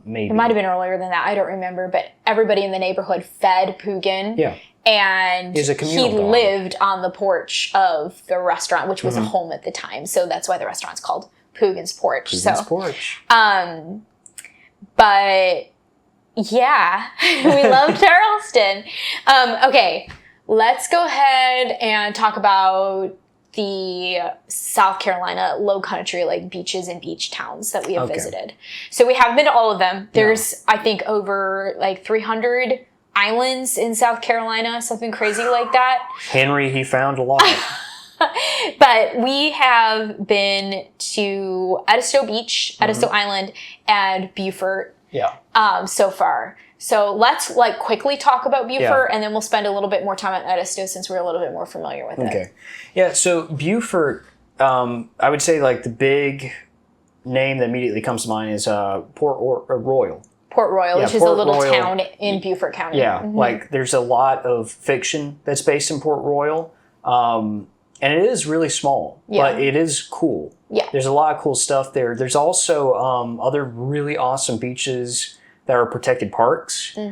[SPEAKER 1] Maybe.
[SPEAKER 2] It might have been earlier than that. I don't remember. But everybody in the neighborhood fed Poogan. Yeah. And he lived on the porch of the restaurant, which was a home at the time. So that's why the restaurant's called Poogan's Porch.
[SPEAKER 1] Porch.
[SPEAKER 2] But yeah, we love Charleston. Okay, let's go ahead and talk about the South Carolina low country, like beaches and beach towns that we have visited. So we haven't been to all of them. There's, I think, over like 300 islands in South Carolina, something crazy like that.
[SPEAKER 1] Henry, he found a lot.
[SPEAKER 2] But we have been to Edisto Beach, Edisto Island, and Beaufort so far. So let's like quickly talk about Beaufort, and then we'll spend a little bit more time at Edisto since we're a little bit more familiar with it.
[SPEAKER 1] Okay. Yeah, so Beaufort, I would say like the big name that immediately comes to mind is Port Royal.
[SPEAKER 2] Port Royal, which is a little town in Beaufort County.
[SPEAKER 1] Yeah, like there's a lot of fiction that's based in Port Royal, and it is really small, but it is cool. Yeah, there's a lot of cool stuff there. There's also other really awesome beaches that are protected parks.
[SPEAKER 2] You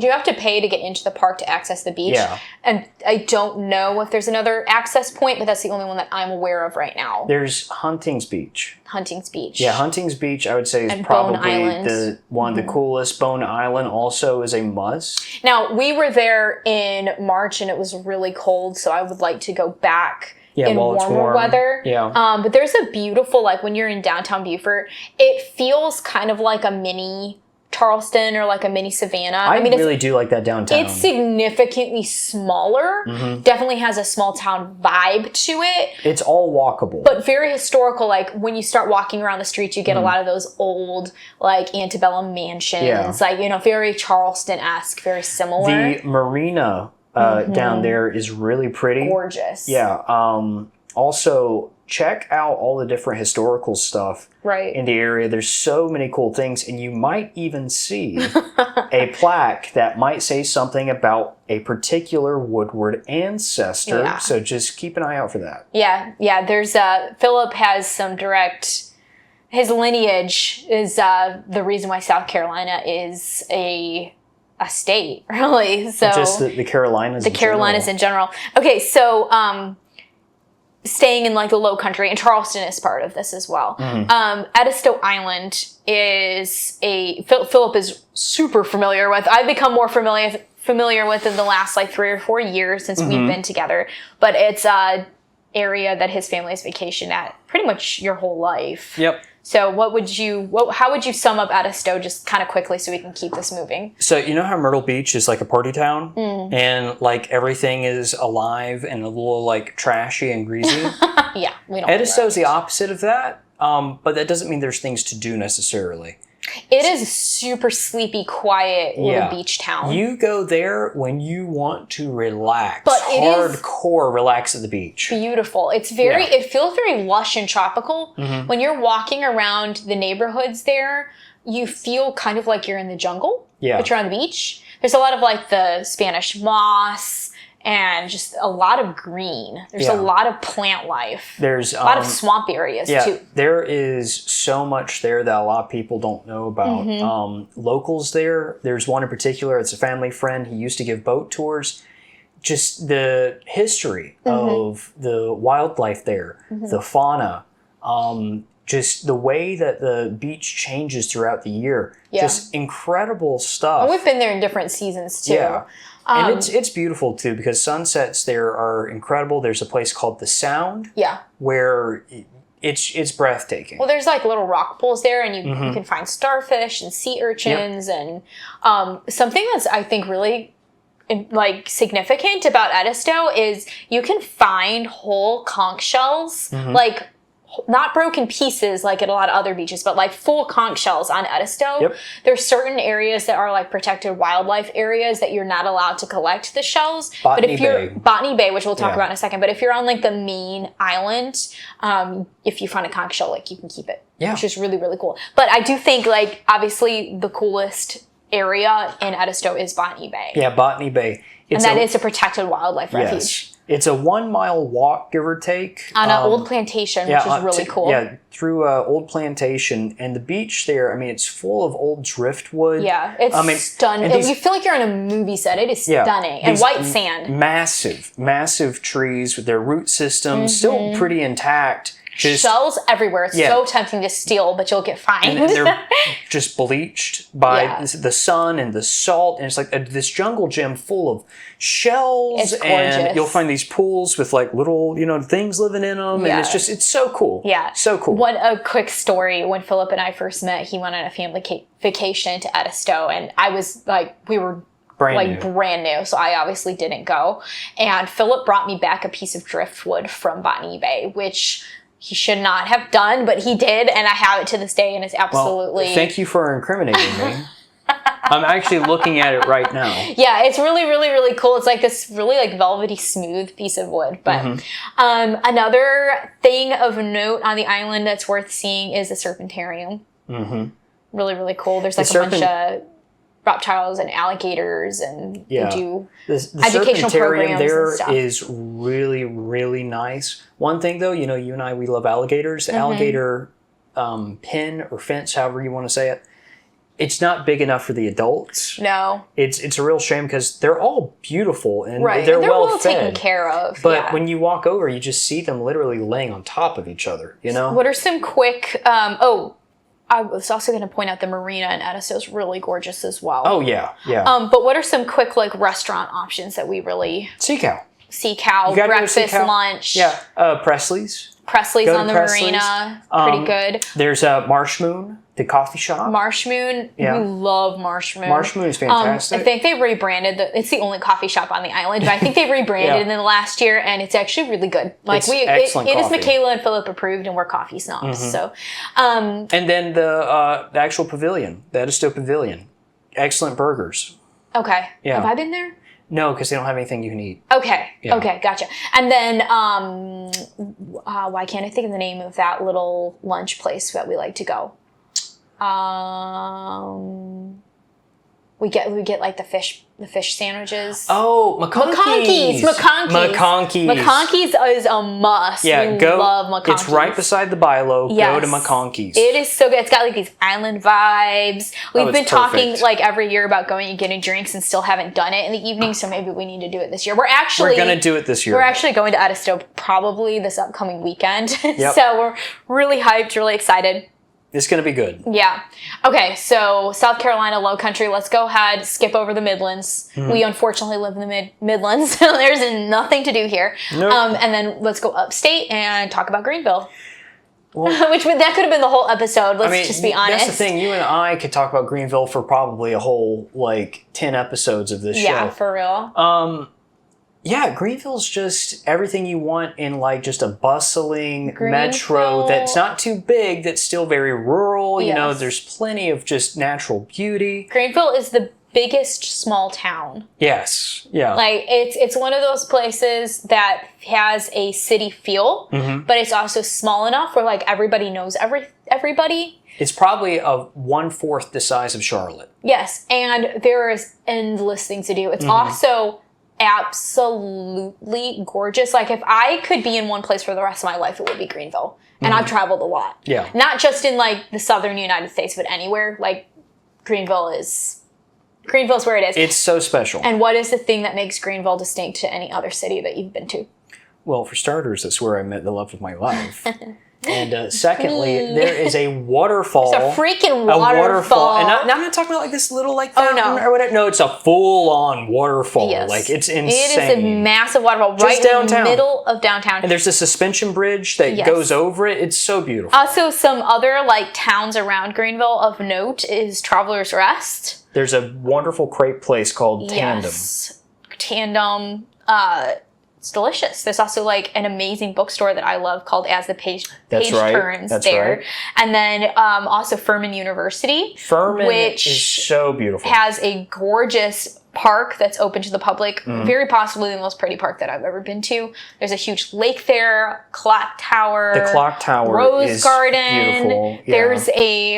[SPEAKER 2] do have to pay to get into the park to access the beach. Yeah. And I don't know if there's another access point, but that's the only one that I'm aware of right now.
[SPEAKER 1] There's Hunting's Beach.
[SPEAKER 2] Hunting's Beach.
[SPEAKER 1] Yeah, Hunting's Beach, I would say, is probably the one of the coolest. Bone Island also is a must.
[SPEAKER 2] Now, we were there in March, and it was really cold, so I would like to go back in warmer weather. Yeah. But there's a beautiful, like when you're in downtown Beaufort, it feels kind of like a mini Charleston or like a mini Savannah.
[SPEAKER 1] I mean, really do like that downtown.
[SPEAKER 2] It's significantly smaller. Definitely has a small town vibe to it.
[SPEAKER 1] It's all walkable.
[SPEAKER 2] But very historical. Like when you start walking around the streets, you get a lot of those old like antebellum mansions. Yeah. Like, you know, very Charleston-esque, very similar.
[SPEAKER 1] The marina down there is really pretty.
[SPEAKER 2] Gorgeous.
[SPEAKER 1] Yeah. Also, check out all the different historical stuff in the area. There's so many cool things, and you might even see a plaque that might say something about a particular Woodward ancestor. Yeah. So just keep an eye out for that.
[SPEAKER 2] Yeah, yeah. There's Philip has some direct. His lineage is the reason why South Carolina is a state, really. So
[SPEAKER 1] just the Carolinas.
[SPEAKER 2] The Carolinas in general. Okay, so. Staying in like the low country, and Charleston is part of this as well. Edisto Island is Philip is super familiar with. I've become more familiar with in the last like 3 or 4 years since we've been together. But it's a area that his family has vacationed at pretty much your whole life.
[SPEAKER 1] Yep.
[SPEAKER 2] So how would you sum up Edisto just kind of quickly so we can keep this moving?
[SPEAKER 1] So you know how Myrtle Beach is like a party town and like everything is alive and a little like trashy and greasy?
[SPEAKER 2] Yeah, we don't.
[SPEAKER 1] Edisto's the opposite of that, but that doesn't mean there's things to do necessarily.
[SPEAKER 2] It is a super sleepy, quiet little beach town.
[SPEAKER 1] You go there when you want to relax.
[SPEAKER 2] But it is
[SPEAKER 1] hardcore relax at the beach.
[SPEAKER 2] Beautiful. It's very. It feels very lush and tropical. When you're walking around the neighborhoods there, you feel kind of like you're in the jungle.
[SPEAKER 1] Yeah.
[SPEAKER 2] But you're on the beach. There's a lot of like the Spanish moss and just a lot of green. There's a lot of plant life.
[SPEAKER 1] There's
[SPEAKER 2] a lot of swamp areas too.
[SPEAKER 1] There is so much there that a lot of people don't know about. Locals there, there's one in particular, it's a family friend. He used to give boat tours. Just the history of the wildlife there, the fauna, just the way that the beach changes throughout the year. Just incredible stuff.
[SPEAKER 2] And we've been there in different seasons too.
[SPEAKER 1] Yeah. And it's beautiful too because sunsets there are incredible. There's a place called The Sound. Yeah. Where it's breathtaking.
[SPEAKER 2] Well, there's like little rock pools there, and you can find starfish and sea urchins, and something that's I think really like significant about Edisto is you can find whole conch shells like. Not broken pieces like at a lot of other beaches, but like full conch shells on Edisto. There's certain areas that are like protected wildlife areas that you're not allowed to collect the shells. Botany Bay, which we'll talk about in a second. But if you're on like the main island, if you find a conch shell, like you can keep it, which is really, really cool. But I do think like obviously the coolest area in Edisto is Botany Bay.
[SPEAKER 1] Yeah, Botany Bay.
[SPEAKER 2] And that is a protected wildlife refuge.
[SPEAKER 1] It's a 1 mile walk, give or take.
[SPEAKER 2] On an old plantation, which is really cool.
[SPEAKER 1] Yeah, through an old plantation. And the beach there, I mean, it's full of old driftwood.
[SPEAKER 2] Yeah, it's stunning. You feel like you're in a movie set. It is stunning. And white sand.
[SPEAKER 1] Massive trees with their root systems still pretty intact.
[SPEAKER 2] Shells everywhere. It's so tempting to steal, but you'll get fined.
[SPEAKER 1] And they're just bleached by the sun and the salt. And it's like this jungle gym full of shells.
[SPEAKER 2] It's gorgeous.
[SPEAKER 1] And you'll find these pools with like little, things living in them. And it's so cool.
[SPEAKER 2] Yeah.
[SPEAKER 1] So cool.
[SPEAKER 2] A quick story. When Philip and I first met, he went on a family vacation to Edisto. And I was like, we were brand new, so I obviously didn't go. And Philip brought me back a piece of driftwood from Botany Bay, which he should not have done, but he did, and I have it to this day, and it's absolutely...
[SPEAKER 1] Well, thank you for incriminating me. I'm actually looking at it right now.
[SPEAKER 2] Yeah, it's really, really, really cool. It's like this really like velvety smooth piece of wood. But another thing of note on the island that's worth seeing is the Serpentarium. Really, really cool. There's like a bunch of reptiles and alligators, and they do educational programs
[SPEAKER 1] there
[SPEAKER 2] and stuff.
[SPEAKER 1] Is really, really nice. One thing though, you and I, we love alligators. The alligator pen or fence, however you want to say it, it's not big enough for the adults.
[SPEAKER 2] No.
[SPEAKER 1] It's a real shame because they're all beautiful and
[SPEAKER 2] they're
[SPEAKER 1] well fed,
[SPEAKER 2] taken care of.
[SPEAKER 1] But when you walk over, you just see them literally laying on top of each other,
[SPEAKER 2] What are some quick... I was also going to point out the marina in Edisto is really gorgeous as well.
[SPEAKER 1] Oh, yeah.
[SPEAKER 2] But what are some quick like restaurant options that we really...
[SPEAKER 1] Sea Cow,
[SPEAKER 2] breakfast, lunch.
[SPEAKER 1] Yeah, Presley's
[SPEAKER 2] on the marina, pretty good.
[SPEAKER 1] There's Marsh Moon, the coffee shop.
[SPEAKER 2] Marsh Moon, we love Marsh Moon.
[SPEAKER 1] Marsh Moon is fantastic.
[SPEAKER 2] I think they've rebranded it's the only coffee shop on the island, but I think they've rebranded in the last year, and it's actually really good. Like it is Michaela and Philip approved, and we're coffee snobs. So,
[SPEAKER 1] and then the actual pavilion, the Edisto Pavilion, excellent burgers.
[SPEAKER 2] Okay, have I been there?
[SPEAKER 1] No, because they don't have anything you can eat.
[SPEAKER 2] Okay. Gotcha. And then, why can't I think of the name of that little lunch place that we like to go? We get like the fish sandwiches.
[SPEAKER 1] Oh, McConkey's.
[SPEAKER 2] McConkey's is a must.
[SPEAKER 1] Yeah,
[SPEAKER 2] we love McConkey's.
[SPEAKER 1] It's right beside the Bilo. Yes. Go to McConkey's.
[SPEAKER 2] It is so good. It's got like these island vibes. We've been talking like every year about going and getting drinks and still haven't done it in the evening, so maybe we need to do it this year. We're going
[SPEAKER 1] to do it this year.
[SPEAKER 2] We're actually going to Edisto probably this upcoming weekend.
[SPEAKER 1] Yep.
[SPEAKER 2] So we're really hyped, really excited.
[SPEAKER 1] It's going to be good.
[SPEAKER 2] Yeah. Okay, so South Carolina, low country. Let's go ahead, skip over the Midlands. We unfortunately live in the Midlands, so there's nothing to do here.
[SPEAKER 1] Nope.
[SPEAKER 2] And then let's go upstate and talk about Greenville.
[SPEAKER 1] Well,
[SPEAKER 2] Which that could have been the whole episode. Let's just be honest.
[SPEAKER 1] That's the thing. You and I could talk about Greenville for probably a whole 10 episodes of this show.
[SPEAKER 2] Yeah, for real.
[SPEAKER 1] Yeah, Greenville's just everything you want in just a bustling
[SPEAKER 2] Greenville.
[SPEAKER 1] metro that's not too big, that's still very rural.
[SPEAKER 2] Yes.
[SPEAKER 1] You know, there's plenty of just natural beauty.
[SPEAKER 2] Greenville is the biggest small town.
[SPEAKER 1] Yes. Yeah.
[SPEAKER 2] It's one of those places that has a city feel, but it's also small enough where everybody knows everybody.
[SPEAKER 1] It's probably 1/4 the size of Charlotte.
[SPEAKER 2] Yes, and there is endless things to do. It's also absolutely gorgeous. If I could be in one place for the rest of my life, it would be Greenville. And I've traveled a lot.
[SPEAKER 1] Yeah.
[SPEAKER 2] Not just in the southern United States, but anywhere. Greenville's where it is.
[SPEAKER 1] It's so special.
[SPEAKER 2] And what is the thing that makes Greenville distinct to any other city that you've been to?
[SPEAKER 1] Well, for starters, that's where I met the love of my life. And secondly, there is a waterfall.
[SPEAKER 2] It's a freaking waterfall.
[SPEAKER 1] And I'm not talking about this little fountain
[SPEAKER 2] no.
[SPEAKER 1] or whatever. No, it's a full-on waterfall.
[SPEAKER 2] Yes.
[SPEAKER 1] It's insane.
[SPEAKER 2] It is a massive waterfall right in the middle of downtown.
[SPEAKER 1] And there's a suspension bridge that goes over it. It's so beautiful.
[SPEAKER 2] Also, some other towns around Greenville of note is Travelers Rest.
[SPEAKER 1] There's a wonderful crepe place called Tandem.
[SPEAKER 2] Yes. Tandem. It's delicious. There's also an amazing bookstore that I love called As the Page Turns there.
[SPEAKER 1] Right.
[SPEAKER 2] And then also Furman University.
[SPEAKER 1] Furman
[SPEAKER 2] which
[SPEAKER 1] is so beautiful.
[SPEAKER 2] Has a gorgeous park that's open to the public. Very possibly the most pretty park that I've ever been to. There's a huge lake there, clock tower.
[SPEAKER 1] The clock tower
[SPEAKER 2] Rose
[SPEAKER 1] is
[SPEAKER 2] garden.
[SPEAKER 1] beautiful. Yeah.
[SPEAKER 2] There's a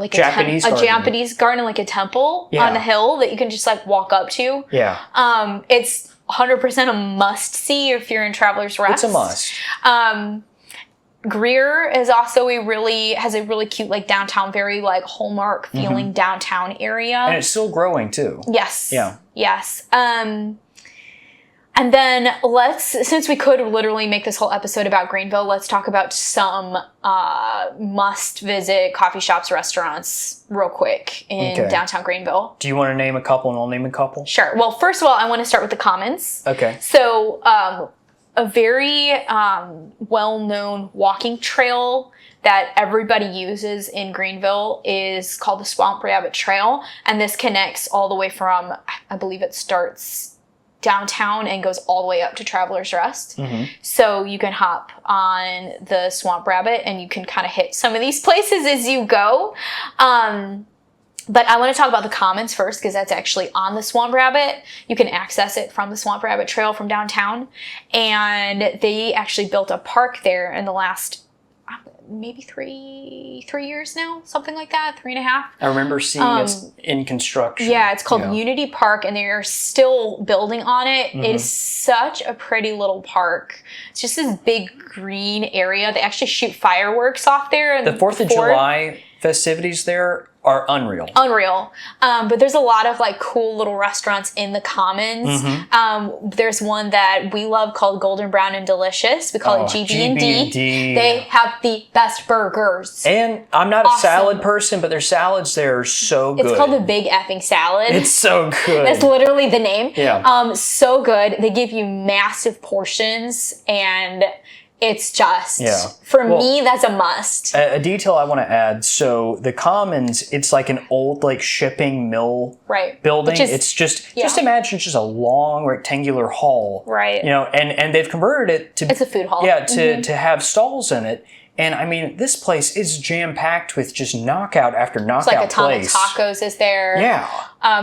[SPEAKER 1] Japanese garden.
[SPEAKER 2] A Japanese garden, a temple on the hill that you can just walk up to.
[SPEAKER 1] Yeah.
[SPEAKER 2] It's 100% a must see if you're in Travelers Rest.
[SPEAKER 1] It's a must.
[SPEAKER 2] Greer is also has a really cute downtown, very Hallmark feeling downtown area.
[SPEAKER 1] And it's still growing too.
[SPEAKER 2] Yes.
[SPEAKER 1] Yeah.
[SPEAKER 2] Yes. And then since we could literally make this whole episode about Greenville, let's talk about some must-visit coffee shops, restaurants real quick in downtown Greenville.
[SPEAKER 1] Do you want to name a couple and I'll name a couple?
[SPEAKER 2] Sure. Well, first of all, I want to start with the Commons.
[SPEAKER 1] Okay.
[SPEAKER 2] So a very well-known walking trail that everybody uses in Greenville is called the Swamp Rabbit Trail. And this connects all the way from, I believe it starts downtown and goes all the way up to Travelers Rest. So you can hop on the Swamp Rabbit and you can kind of hit some of these places as you go. But I want to talk about the Commons first because that's actually on the Swamp Rabbit. You can access it from the Swamp Rabbit Trail from downtown. And they actually built a park there in the last maybe three years now, something like that, 3.5.
[SPEAKER 1] I remember seeing it in construction.
[SPEAKER 2] Yeah, it's called Unity Park, and they're still building on it. It is such a pretty little park. It's just this big green area. They actually shoot fireworks off there.
[SPEAKER 1] The 4th of July festivities there are unreal. But there's a lot of cool little restaurants in the Commons. There's one that we love called Golden Brown and Delicious. We call it GB&D. They have the best burgers. And I'm not a salad person, but their salads there are so good.
[SPEAKER 2] It's called the Big Effing Salad.
[SPEAKER 1] It's so good.
[SPEAKER 2] That's literally the name.
[SPEAKER 1] Yeah.
[SPEAKER 2] So good. They give you massive portions and it's just, for me, that's a must.
[SPEAKER 1] A detail I want to add. So the Commons, it's like an old shipping mill building. It's just imagine just a long rectangular hall.
[SPEAKER 2] Right.
[SPEAKER 1] And they've converted it to...
[SPEAKER 2] It's a food hall.
[SPEAKER 1] Yeah, to have stalls in it. And I mean, this place is jam-packed with just knockout after knockout place.
[SPEAKER 2] It's like a ton of tacos is there.
[SPEAKER 1] Yeah.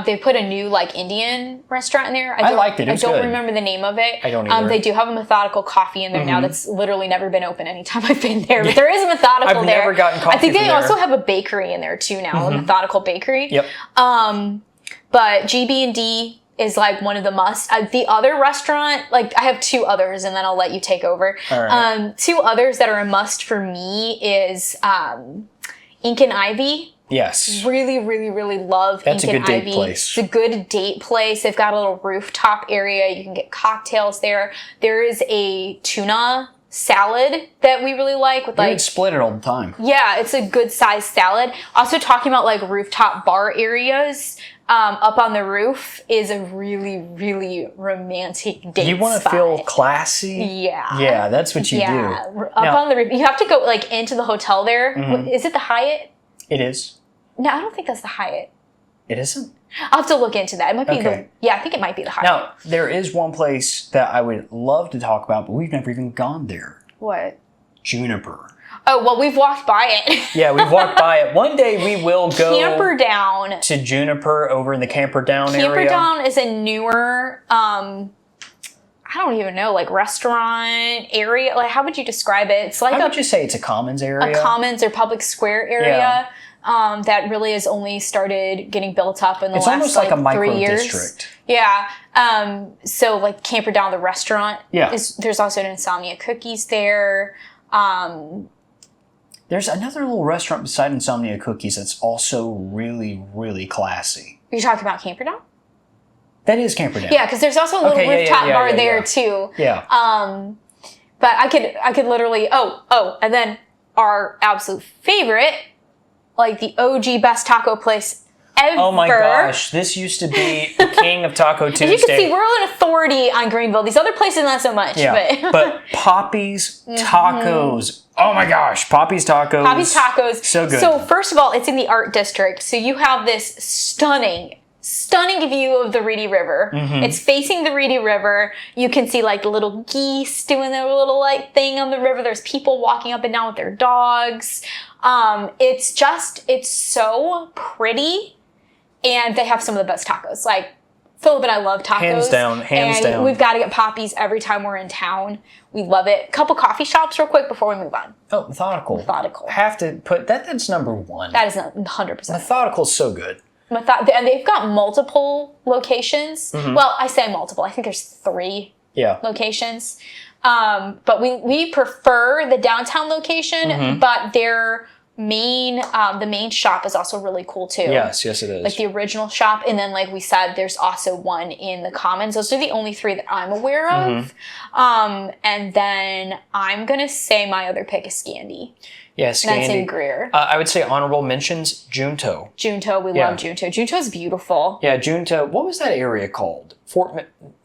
[SPEAKER 2] They put a new Indian restaurant in there.
[SPEAKER 1] I liked it. It was
[SPEAKER 2] I don't
[SPEAKER 1] good.
[SPEAKER 2] remember the name of it.
[SPEAKER 1] I don't either.
[SPEAKER 2] They do have a Methodical coffee in there now that's literally never been open anytime I've been there. But there is a Methodical there.
[SPEAKER 1] I've never gotten coffee
[SPEAKER 2] I think they
[SPEAKER 1] from
[SPEAKER 2] also
[SPEAKER 1] there.
[SPEAKER 2] have a bakery in there too now, a Methodical bakery.
[SPEAKER 1] Yep.
[SPEAKER 2] But GB&D is one of the must. The other restaurant, I have 2 others and then I'll let you take over.
[SPEAKER 1] All right.
[SPEAKER 2] 2 others that are a must for me is Ink and Ivy.
[SPEAKER 1] Yes.
[SPEAKER 2] Really, really, really love
[SPEAKER 1] That's
[SPEAKER 2] Ink
[SPEAKER 1] a
[SPEAKER 2] and
[SPEAKER 1] good
[SPEAKER 2] Ivy.
[SPEAKER 1] date place.
[SPEAKER 2] It's a good date place. They've got a little rooftop area. You can get cocktails there. There is a tuna salad that we really like with
[SPEAKER 1] You would split it all the time.
[SPEAKER 2] Yeah, it's a good sized salad. Also talking about rooftop bar areas. up on the roof is a really, really romantic date
[SPEAKER 1] You want to
[SPEAKER 2] spot.
[SPEAKER 1] feel classy?
[SPEAKER 2] Yeah.
[SPEAKER 1] Yeah, that's what you do.
[SPEAKER 2] Up on the roof. You have to go like into the hotel there. Is it the Hyatt?
[SPEAKER 1] It is.
[SPEAKER 2] No, I don't think that's the Hyatt.
[SPEAKER 1] It isn't?
[SPEAKER 2] I'll have to look into that. It might be
[SPEAKER 1] Okay.
[SPEAKER 2] I think it might be the Hyatt.
[SPEAKER 1] Now, there is one place that I would love to talk about, but we've never even gone there.
[SPEAKER 2] What?
[SPEAKER 1] Juniper.
[SPEAKER 2] Oh, well, we've walked by it.
[SPEAKER 1] Yeah, we've walked by it. One day we will go
[SPEAKER 2] Camperdown.
[SPEAKER 1] to Juniper over in the Camperdown area.
[SPEAKER 2] Camperdown is a newer, I don't even know, like restaurant area. Like, how would you describe it? It's like
[SPEAKER 1] I would just say it's a commons area.
[SPEAKER 2] a commons or public square area that really has only started getting built up in the
[SPEAKER 1] It's
[SPEAKER 2] last
[SPEAKER 1] almost like a
[SPEAKER 2] 3
[SPEAKER 1] micro
[SPEAKER 2] years.
[SPEAKER 1] district.
[SPEAKER 2] Yeah. So like Camperdown, the restaurant.
[SPEAKER 1] Yeah.
[SPEAKER 2] There's also an Insomnia Cookies there.
[SPEAKER 1] There's another little restaurant beside Insomnia Cookies that's also really, really classy.
[SPEAKER 2] You're talking about Camperdown?
[SPEAKER 1] That is Camperdown.
[SPEAKER 2] Yeah, because there's also a little rooftop bar there too.
[SPEAKER 1] Yeah.
[SPEAKER 2] But I could literally and then our absolute favorite, like the OG best taco place ever.
[SPEAKER 1] Oh my gosh, this used to be the king of Taco Tuesday.
[SPEAKER 2] As you can see, we're an authority on Greenville. These other places not so much.
[SPEAKER 1] Yeah, but Poppy's Tacos. Oh my gosh, Poppy's Tacos.
[SPEAKER 2] Poppy's Tacos.
[SPEAKER 1] So good.
[SPEAKER 2] So first of all, it's in the art district. So you have this stunning view of the Reedy River. It's facing the Reedy River. You can see like the little geese doing their little like thing on the river. There's people walking up and down with their dogs. It's so pretty, and they have some of the best tacos. Like Philip and I love tacos.
[SPEAKER 1] Hands down.
[SPEAKER 2] And we've got to get Poppy's every time we're in town. We love it. A couple coffee shops real quick before we move on.
[SPEAKER 1] Oh, Methodical.
[SPEAKER 2] Methodical.
[SPEAKER 1] Have to put that's number one.
[SPEAKER 2] That is 100%.
[SPEAKER 1] Methodical's so good.
[SPEAKER 2] And they've got multiple locations. Well, I say multiple. I think there's 3 locations. But we prefer the downtown location, but their the main shop is also really cool too.
[SPEAKER 1] Yes, it is.
[SPEAKER 2] Like the original shop, and then like we said, there's also one in the Commons. Those are the only 3 that I'm aware of. And then I'm gonna say my other pick is Scandy.
[SPEAKER 1] Yeah, Scandy.
[SPEAKER 2] That's in Greer.
[SPEAKER 1] I would say honorable mentions, Junto.
[SPEAKER 2] Junto, we love Junto. Junto's beautiful.
[SPEAKER 1] Yeah, Junto. What was that area called?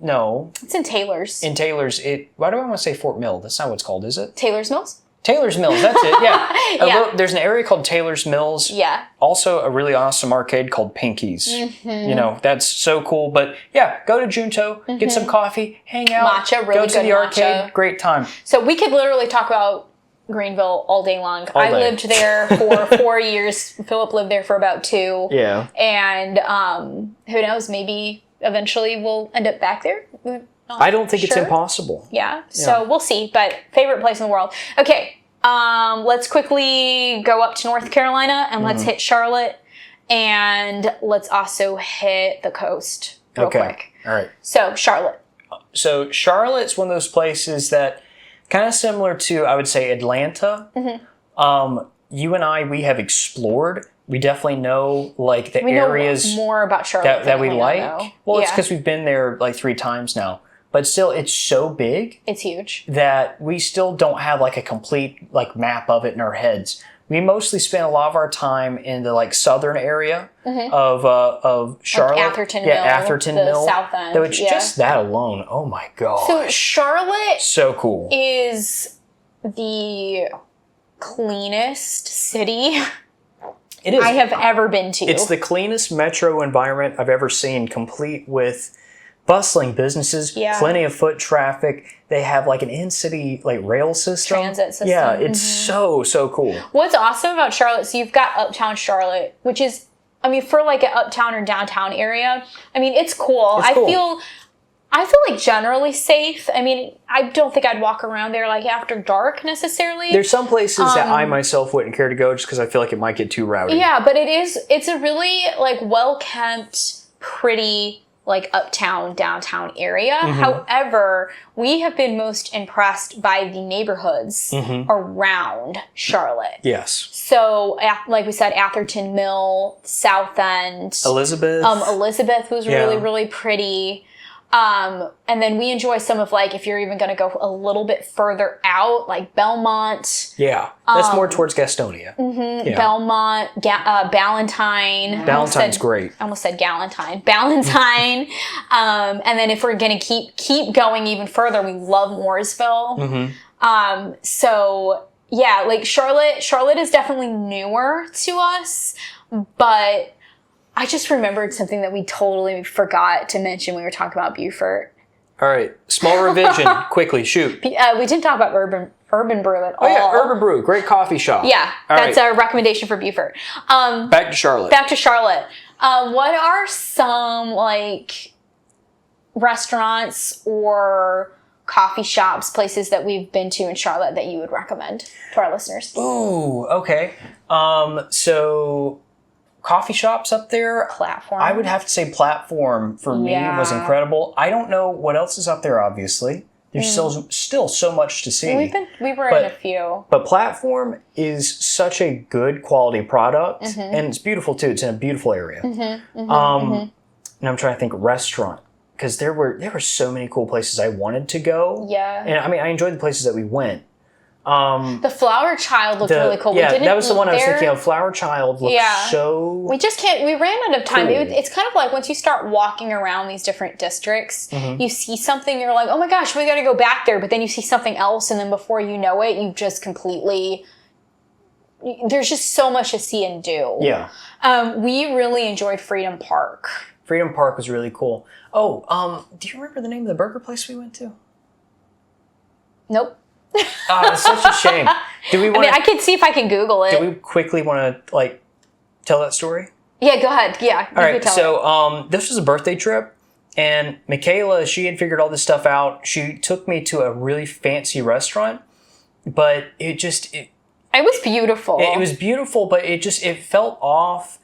[SPEAKER 1] No.
[SPEAKER 2] It's in Taylor's.
[SPEAKER 1] In Taylor's. Why do I want to say Fort Mill? That's not what it's called, is it?
[SPEAKER 2] Taylor's Mills?
[SPEAKER 1] Taylor's Mills, that's it, yeah.
[SPEAKER 2] Yeah.
[SPEAKER 1] There's an area called Taylor's Mills.
[SPEAKER 2] Yeah.
[SPEAKER 1] Also a really awesome arcade called Pinky's. You know, that's so cool. But yeah, go to Junto, get some coffee, hang out.
[SPEAKER 2] Matcha, really
[SPEAKER 1] go to
[SPEAKER 2] good
[SPEAKER 1] the arcade,
[SPEAKER 2] matcha.
[SPEAKER 1] great time.
[SPEAKER 2] So we could literally talk about Greenville all day long. I lived there for 4 years. Philip lived there for about 2.
[SPEAKER 1] Yeah.
[SPEAKER 2] And who knows, maybe eventually we'll end up back there.
[SPEAKER 1] I don't think it's impossible.
[SPEAKER 2] Yeah, so we'll see. But favorite place in the world. Okay, let's quickly go up to North Carolina and let's hit Charlotte. And let's also hit the coast real quick.
[SPEAKER 1] All right.
[SPEAKER 2] So Charlotte.
[SPEAKER 1] So Charlotte's one of those places that kind of similar to, I would say, Atlanta. You and I, we have explored. We definitely know like the areas
[SPEAKER 2] know more about Charlotte
[SPEAKER 1] that we like.
[SPEAKER 2] Though.
[SPEAKER 1] Well, it's because we've been there like 3 times now. But still, it's so big.
[SPEAKER 2] It's huge.
[SPEAKER 1] That we still don't have like a complete like map of it in our heads. We mostly spend a lot of our time in the like southern area of Charlotte.
[SPEAKER 2] Like Atherton Mill.
[SPEAKER 1] Atherton
[SPEAKER 2] the
[SPEAKER 1] Mill.
[SPEAKER 2] South End.
[SPEAKER 1] Though it's just that alone. Oh my gosh.
[SPEAKER 2] So Charlotte
[SPEAKER 1] so cool.
[SPEAKER 2] is the cleanest city
[SPEAKER 1] it is.
[SPEAKER 2] I have ever been to.
[SPEAKER 1] It's the cleanest metro environment I've ever seen, complete with bustling businesses, plenty of foot traffic. They have like an in-city like rail system.
[SPEAKER 2] Transit system.
[SPEAKER 1] Yeah, it's so cool.
[SPEAKER 2] What's awesome about Charlotte, so you've got Uptown Charlotte, which is, I mean, for like an uptown or downtown area, I mean, it's cool. I feel like generally safe. I mean, I don't think I'd walk around there like after dark necessarily.
[SPEAKER 1] There's some places that I myself wouldn't care to go just because I feel like it might get too rowdy.
[SPEAKER 2] Yeah, but it's a really like well-kept, pretty like uptown, downtown area. However, we have been most impressed by the neighborhoods around Charlotte.
[SPEAKER 1] Yes.
[SPEAKER 2] So, like we said, Atherton Mill, South End.
[SPEAKER 1] Elizabeth.
[SPEAKER 2] Elizabeth was really, really pretty. And then we enjoy some of like, if you're even going to go a little bit further out, like Belmont.
[SPEAKER 1] Yeah, that's more towards Gastonia.
[SPEAKER 2] Yeah. Belmont, Ballantine.
[SPEAKER 1] Ballantines great.
[SPEAKER 2] I almost said Galentine. Ballantine. And then if we're going to keep going even further, we love Mooresville. So yeah, like Charlotte is definitely newer to us, but I just remembered something that we totally forgot to mention when we were talking about Beaufort.
[SPEAKER 1] All right, small revision, quickly, shoot.
[SPEAKER 2] We didn't talk about Urban Brew at all.
[SPEAKER 1] Oh yeah, Urban Brew, great coffee shop.
[SPEAKER 2] Yeah, that's our recommendation for Beaufort.
[SPEAKER 1] Back to Charlotte.
[SPEAKER 2] What are some like restaurants or coffee shops, places that we've been to in Charlotte that you would recommend to our listeners?
[SPEAKER 1] Ooh, okay. So coffee shops up there.
[SPEAKER 2] Platform.
[SPEAKER 1] I would have to say Platform for me was incredible. I don't know what else is up there, obviously. There's still so much to see.
[SPEAKER 2] We were in a few.
[SPEAKER 1] But Platform is such a good quality product, and it's beautiful too. It's in a beautiful area. And I'm trying to think restaurant, because there were so many cool places I wanted to go.
[SPEAKER 2] Yeah.
[SPEAKER 1] And I mean, I enjoyed the places that we went.
[SPEAKER 2] The Flower Child looked really cool.
[SPEAKER 1] Yeah, that was the one I was thinking of. Flower Child looked so...
[SPEAKER 2] We just can't... We ran out of time.
[SPEAKER 1] Cool.
[SPEAKER 2] It's kind of like once you start walking around these different districts, you see something, you're like, oh my gosh, we got to go back there. But then you see something else, and then before you know it, you just completely... There's just so much to see and do.
[SPEAKER 1] Yeah.
[SPEAKER 2] We really enjoyed Freedom Park.
[SPEAKER 1] Freedom Park was really cool. Oh, do you remember the name of the burger place we went to?
[SPEAKER 2] Nope.
[SPEAKER 1] Oh, it's such a shame. Do we want?
[SPEAKER 2] I can see if I can Google it.
[SPEAKER 1] Do we quickly want to like tell that story?
[SPEAKER 2] Yeah, go ahead. Yeah.
[SPEAKER 1] All right. So, this was a birthday trip, and Michaela, she had figured all this stuff out. She took me to a really fancy restaurant, but it
[SPEAKER 2] was beautiful.
[SPEAKER 1] It was beautiful, but it felt off.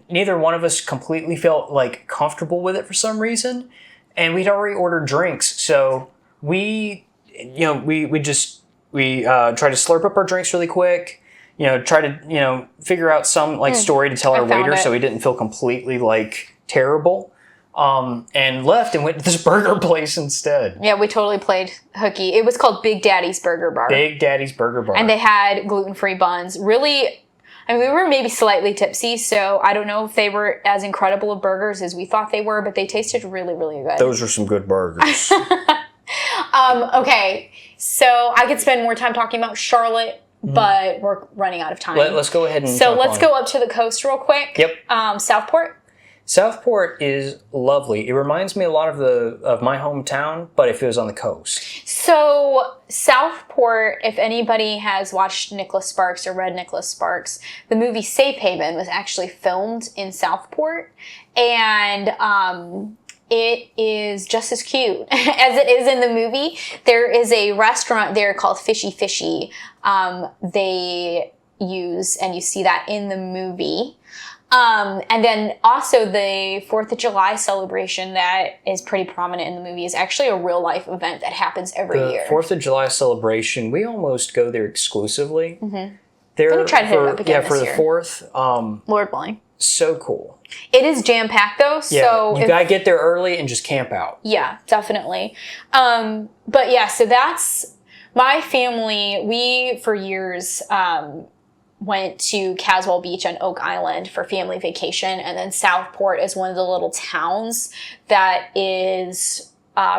[SPEAKER 1] Neither one of us completely felt like comfortable with it for some reason, and we'd already ordered drinks, so we tried to slurp up our drinks really quick, try to figure out some like story to tell our waiter so he didn't feel completely like terrible, and left and went to this burger place instead.
[SPEAKER 2] Yeah, we totally played hooky. It was called Big Daddy's Burger Bar.
[SPEAKER 1] Big Daddy's Burger Bar.
[SPEAKER 2] And they had gluten-free buns. Really, I mean, we were maybe slightly tipsy, so I don't know if they were as incredible of burgers as we thought they were, but they tasted really, really good.
[SPEAKER 1] Those are some good burgers.
[SPEAKER 2] Okay, so I could spend more time talking about Charlotte, but we're running out of time.
[SPEAKER 1] Let's go ahead and
[SPEAKER 2] let's go up to the coast real quick.
[SPEAKER 1] Yep.
[SPEAKER 2] Southport.
[SPEAKER 1] Southport is lovely. It reminds me a lot of my hometown, but if it was on the coast.
[SPEAKER 2] So Southport, if anybody has watched Nicholas Sparks or read Nicholas Sparks, the movie Safe Haven was actually filmed in Southport, and it is just as cute as it is in the movie. There is a restaurant there called Fishy Fishy. They use, and you see that in the movie. And then also the 4th of July celebration that is pretty prominent in the movie is actually a real life event that happens every year.
[SPEAKER 1] The 4th of July celebration, we almost go there exclusively.
[SPEAKER 2] I'm going to try to hit it up again
[SPEAKER 1] for
[SPEAKER 2] this
[SPEAKER 1] the
[SPEAKER 2] year.
[SPEAKER 1] 4th.
[SPEAKER 2] Lord willing.
[SPEAKER 1] So cool.
[SPEAKER 2] It is jam-packed though, so...
[SPEAKER 1] You gotta get there early and just camp out.
[SPEAKER 2] Yeah, definitely. But yeah, so that's... My family, we, for years... went to Caswell Beach on Oak Island for family vacation, and then Southport is one of the little towns that is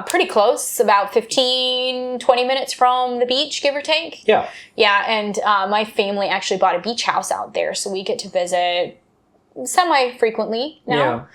[SPEAKER 2] pretty close, about 15, 20 minutes from the beach, give or take.
[SPEAKER 1] Yeah.
[SPEAKER 2] Yeah, and my family actually bought a beach house out there, so we get to visit semi-frequently now.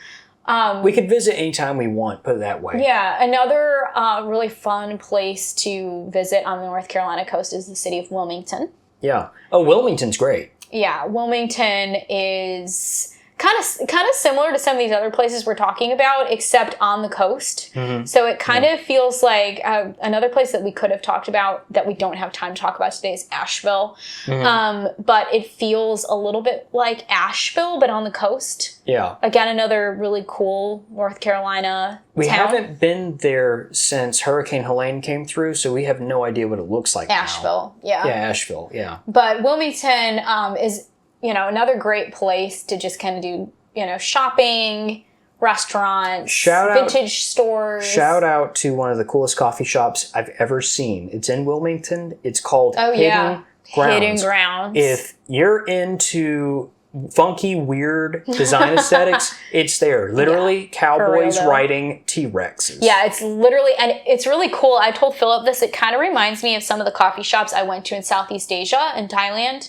[SPEAKER 1] Yeah. We could visit anytime we want, put it that way.
[SPEAKER 2] Yeah, another really fun place to visit on the North Carolina coast is the city of Wilmington.
[SPEAKER 1] Yeah. Oh, Wilmington's great.
[SPEAKER 2] Yeah, Wilmington is kind of similar to some of these other places we're talking about, except on the coast. So it kind of feels like another place that we could have talked about that we don't have time to talk about today is Asheville. But it feels a little bit like Asheville, but on the coast. Yeah. Again, another really cool North Carolina
[SPEAKER 1] We
[SPEAKER 2] town.
[SPEAKER 1] haven't been there since Hurricane Helene came through, so we have no idea what it looks like
[SPEAKER 2] Asheville,
[SPEAKER 1] now. Yeah, Asheville, yeah.
[SPEAKER 2] But Wilmington is, another great place to just kind of do, shopping, restaurants, vintage stores.
[SPEAKER 1] Shout out to one of the coolest coffee shops I've ever seen. It's in Wilmington. It's called Hidden Grounds.
[SPEAKER 2] Hidden Grounds.
[SPEAKER 1] If you're into funky, weird design aesthetics, it's there. Literally, cowboys riding T-Rexes.
[SPEAKER 2] Yeah, it's literally, and it's really cool. I told Philip this. It kind of reminds me of some of the coffee shops I went to in Southeast Asia and Thailand.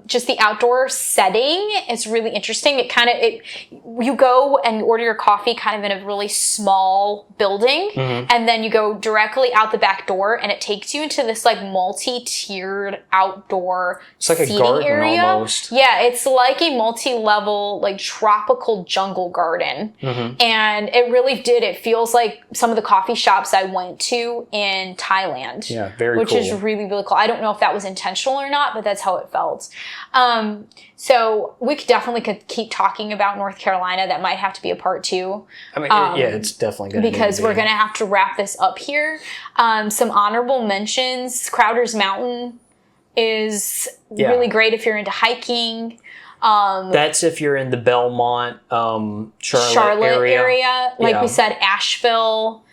[SPEAKER 2] Just the outdoor setting is really interesting. You go and order your coffee kind of in a really small building, and then you go directly out the back door, and it takes you into this like multi-tiered outdoor seating area. Almost. Yeah, it's like a multi-level like tropical jungle garden, and it really did. It feels like some of the coffee shops I went to in Thailand.
[SPEAKER 1] Yeah, very
[SPEAKER 2] which
[SPEAKER 1] cool.
[SPEAKER 2] is really, really cool. I don't know if that was intentional or not, but that's how it felt. So we could keep talking about North Carolina. That might have to be a part 2.
[SPEAKER 1] I mean, yeah, it's definitely going to be.
[SPEAKER 2] Because we're going to have to wrap this up here. Some honorable mentions. Crowder's Mountain is really great if you're into hiking.
[SPEAKER 1] That's if you're in the Belmont, Charlotte area.
[SPEAKER 2] Like we said, Asheville,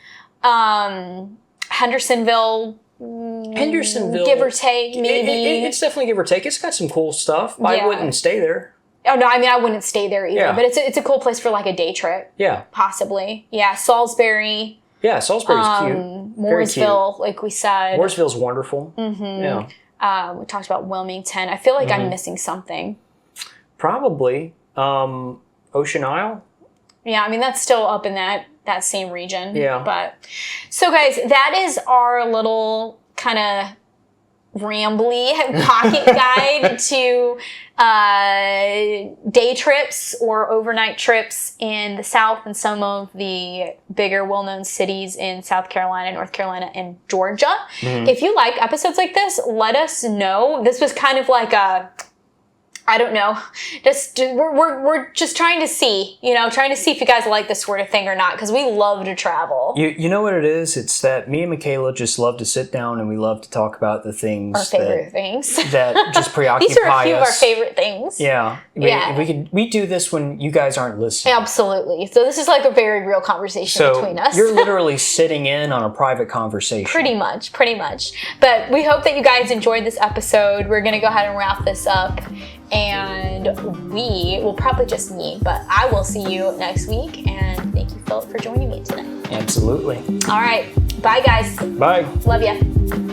[SPEAKER 2] Hendersonville, give or take, maybe.
[SPEAKER 1] It's definitely give or take. It's got some cool stuff. I wouldn't stay there.
[SPEAKER 2] Oh, no, I mean, I wouldn't stay there either. But it's a cool place for like a day trip. Yeah. Possibly. Yeah, Salisbury.
[SPEAKER 1] Yeah, Salisbury's cute.
[SPEAKER 2] Mooresville, like we said.
[SPEAKER 1] Mooresville's wonderful. Yeah.
[SPEAKER 2] We talked about Wilmington. I feel like I'm missing something.
[SPEAKER 1] Probably. Ocean Isle?
[SPEAKER 2] Yeah, I mean, that's still up in that same region.
[SPEAKER 1] Yeah.
[SPEAKER 2] But so guys, that is our little kind of rambly pocket guide to day trips or overnight trips in the South and some of the bigger well-known cities in South Carolina, North Carolina, and Georgia. If you like episodes like this, let us know. This was kind of like I don't know. We're just trying to see, if you guys like this sort of thing or not, because we love to travel.
[SPEAKER 1] You know what it is? It's that me and Michaela just love to sit down and we love to talk about the things.
[SPEAKER 2] Our favorite things.
[SPEAKER 1] That just preoccupy us.
[SPEAKER 2] These are a few of our favorite things.
[SPEAKER 1] Yeah. We do this when you guys aren't listening.
[SPEAKER 2] Absolutely. So this is like a very real conversation between us.
[SPEAKER 1] You're literally sitting in on a private conversation.
[SPEAKER 2] Pretty much. But we hope that you guys enjoyed this episode. We're going to go ahead and wrap this up. And we will probably just me, but I will see you next week. And thank you, Philip, for joining me tonight.
[SPEAKER 1] Absolutely.
[SPEAKER 2] All right. Bye, guys.
[SPEAKER 1] Bye.
[SPEAKER 2] Love ya.